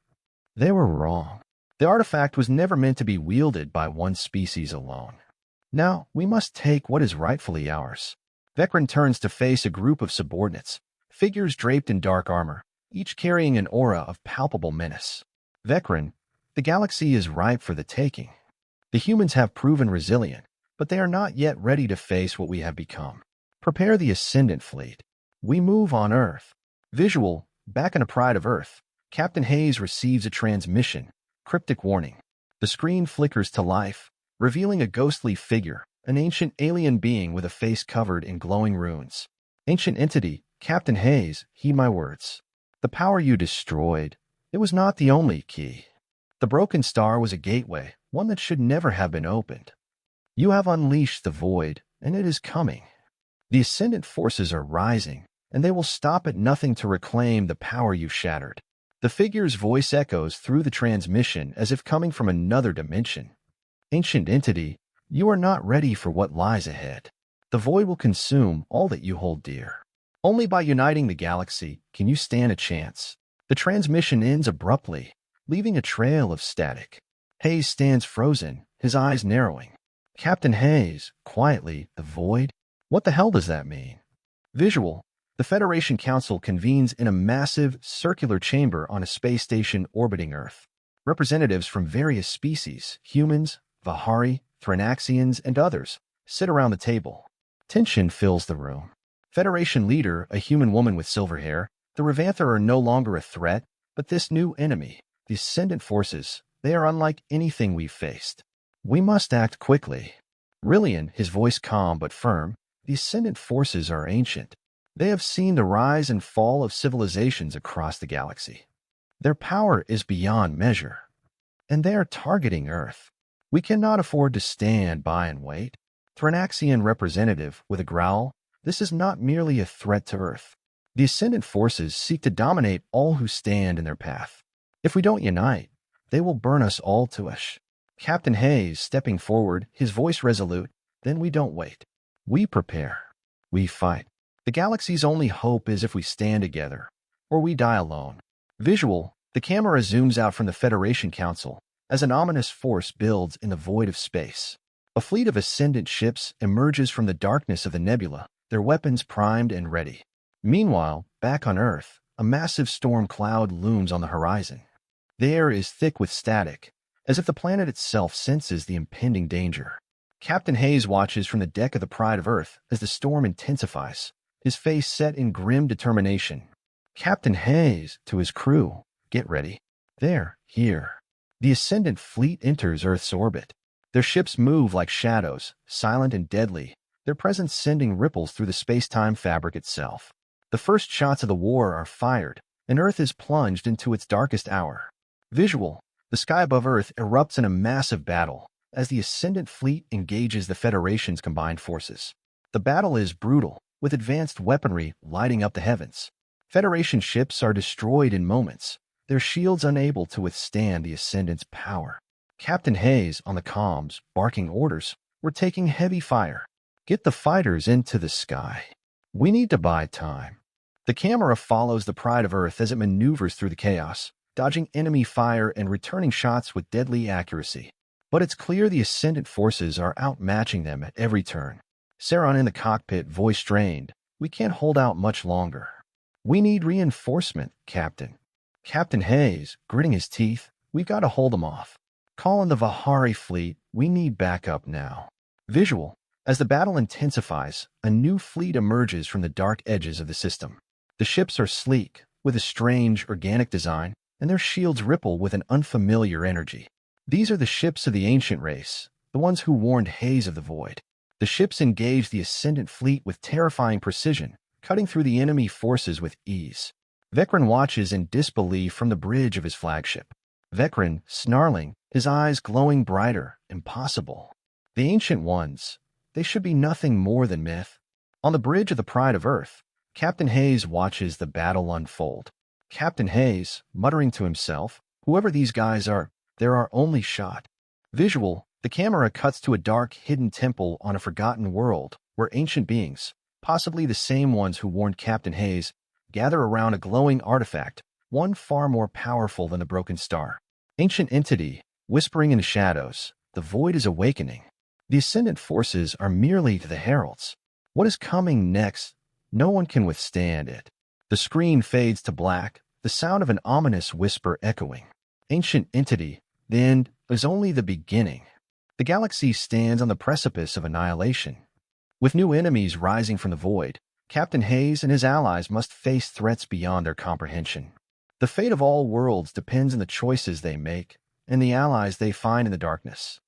They were wrong. The artifact was never meant to be wielded by one species alone. Now, we must take what is rightfully ours. Vecren turns to face a group of subordinates, figures draped in dark armor, each carrying an aura of palpable menace. Vecren, the galaxy is ripe for the taking. The humans have proven resilient, but they are not yet ready to face what we have become. Prepare the Ascendant Fleet. We move on Earth. Visual: back in a Pride of Earth, Captain Hayes receives a transmission. Cryptic warning. The screen flickers to life, revealing a ghostly figure, an ancient alien being with a face covered in glowing runes. Ancient entity, Captain Hayes, heed my words. The power you destroyed, it was not the only key. The Broken Star was a gateway, one that should never have been opened. You have unleashed the void, and it is coming. The Ascendant forces are rising, and they will stop at nothing to reclaim the power you shattered. The figure's voice echoes through the transmission as if coming from another dimension. Ancient entity, you are not ready for what lies ahead. The void will consume all that you hold dear. Only by uniting the galaxy can you stand a chance. The transmission ends abruptly, leaving a trail of static. Hayes stands frozen, his eyes narrowing. Captain Hayes, quietly, the void? What the hell does that mean? Visual: the Federation Council convenes in a massive, circular chamber on a space station orbiting Earth. Representatives from various species, humans, Vahari, Thranaxians, and others, sit around the table. Tension fills the room. Federation leader, a human woman with silver hair, the Revanther are no longer a threat, but this new enemy, the Ascendant forces, they are unlike anything we've faced. We must act quickly. Rillian, his voice calm but firm, the Ascendant forces are ancient. They have seen the rise and fall of civilizations across the galaxy. Their power is beyond measure, and they are targeting Earth. We cannot afford to stand by and wait. Thranaxian representative, with a growl, this is not merely a threat to Earth. The Ascendant forces seek to dominate all who stand in their path. If we don't unite, they will burn us all to ash. Captain Hayes, stepping forward, his voice resolute. Then we don't wait. We prepare. We fight. The galaxy's only hope is if we stand together, or we die alone. Visual, the camera zooms out from the Federation Council as an ominous force builds in the void of space. A fleet of ascendant ships emerges from the darkness of the nebula, their weapons primed and ready. Meanwhile, back on Earth, a massive storm cloud looms on the horizon. The air is thick with static, as if the planet itself senses the impending danger. Captain Hayes watches from the deck of the Pride of Earth as the storm intensifies, his face set in grim determination. Captain Hayes, to his crew, get ready. Here. The Ascendant fleet enters Earth's orbit. Their ships move like shadows, silent and deadly, their presence sending ripples through the space-time fabric itself. The first shots of the war are fired, and Earth is plunged into its darkest hour. Visual, the sky above Earth erupts in a massive battle as the Ascendant fleet engages the Federation's combined forces. The battle is brutal, with advanced weaponry lighting up the heavens. Federation ships are destroyed in moments, their shields unable to withstand the Ascendant's power. Captain Hayes, on the comms, barking orders, "We're taking heavy fire. Get the fighters into the sky. We need to buy time." The camera follows the Pride of Earth as it maneuvers through the chaos, dodging enemy fire and returning shots with deadly accuracy. But it's clear the Ascendant forces are outmatching them at every turn. Saron in the cockpit, voice strained, "We can't hold out much longer. We need reinforcement, Captain." Captain Hayes, gritting his teeth, "We've got to hold them off. Call in the Vahari fleet. We need backup now." Visual, as the battle intensifies, a new fleet emerges from the dark edges of the system. The ships are sleek, with a strange, organic design, and their shields ripple with an unfamiliar energy. These are the ships of the ancient race, the ones who warned Hayes of the void. The ships engage the Ascendant fleet with terrifying precision, cutting through the enemy forces with ease. Vecran watches in disbelief from the bridge of his flagship. Vecran, snarling, his eyes glowing brighter. Impossible. The Ancient Ones, they should be nothing more than myth. On the bridge of the Pride of Earth, Captain Hayes watches the battle unfold. Captain Hayes, muttering to himself, "Whoever these guys are, they're our only shot." Visual, the camera cuts to a dark, hidden temple on a forgotten world where ancient beings, possibly the same ones who warned Captain Hayes, gather around a glowing artifact, one far more powerful than the broken star. Ancient entity, whispering in the shadows, the void is awakening. The Ascendant forces are merely the heralds. What is coming next? No one can withstand it. The screen fades to black, the sound of an ominous whisper echoing. Ancient entity, the end is only the beginning. The galaxy stands on the precipice of annihilation. With new enemies rising from the void, Captain Hayes and his allies must face threats beyond their comprehension. The fate of all worlds depends on the choices they make and the allies they find in the darkness.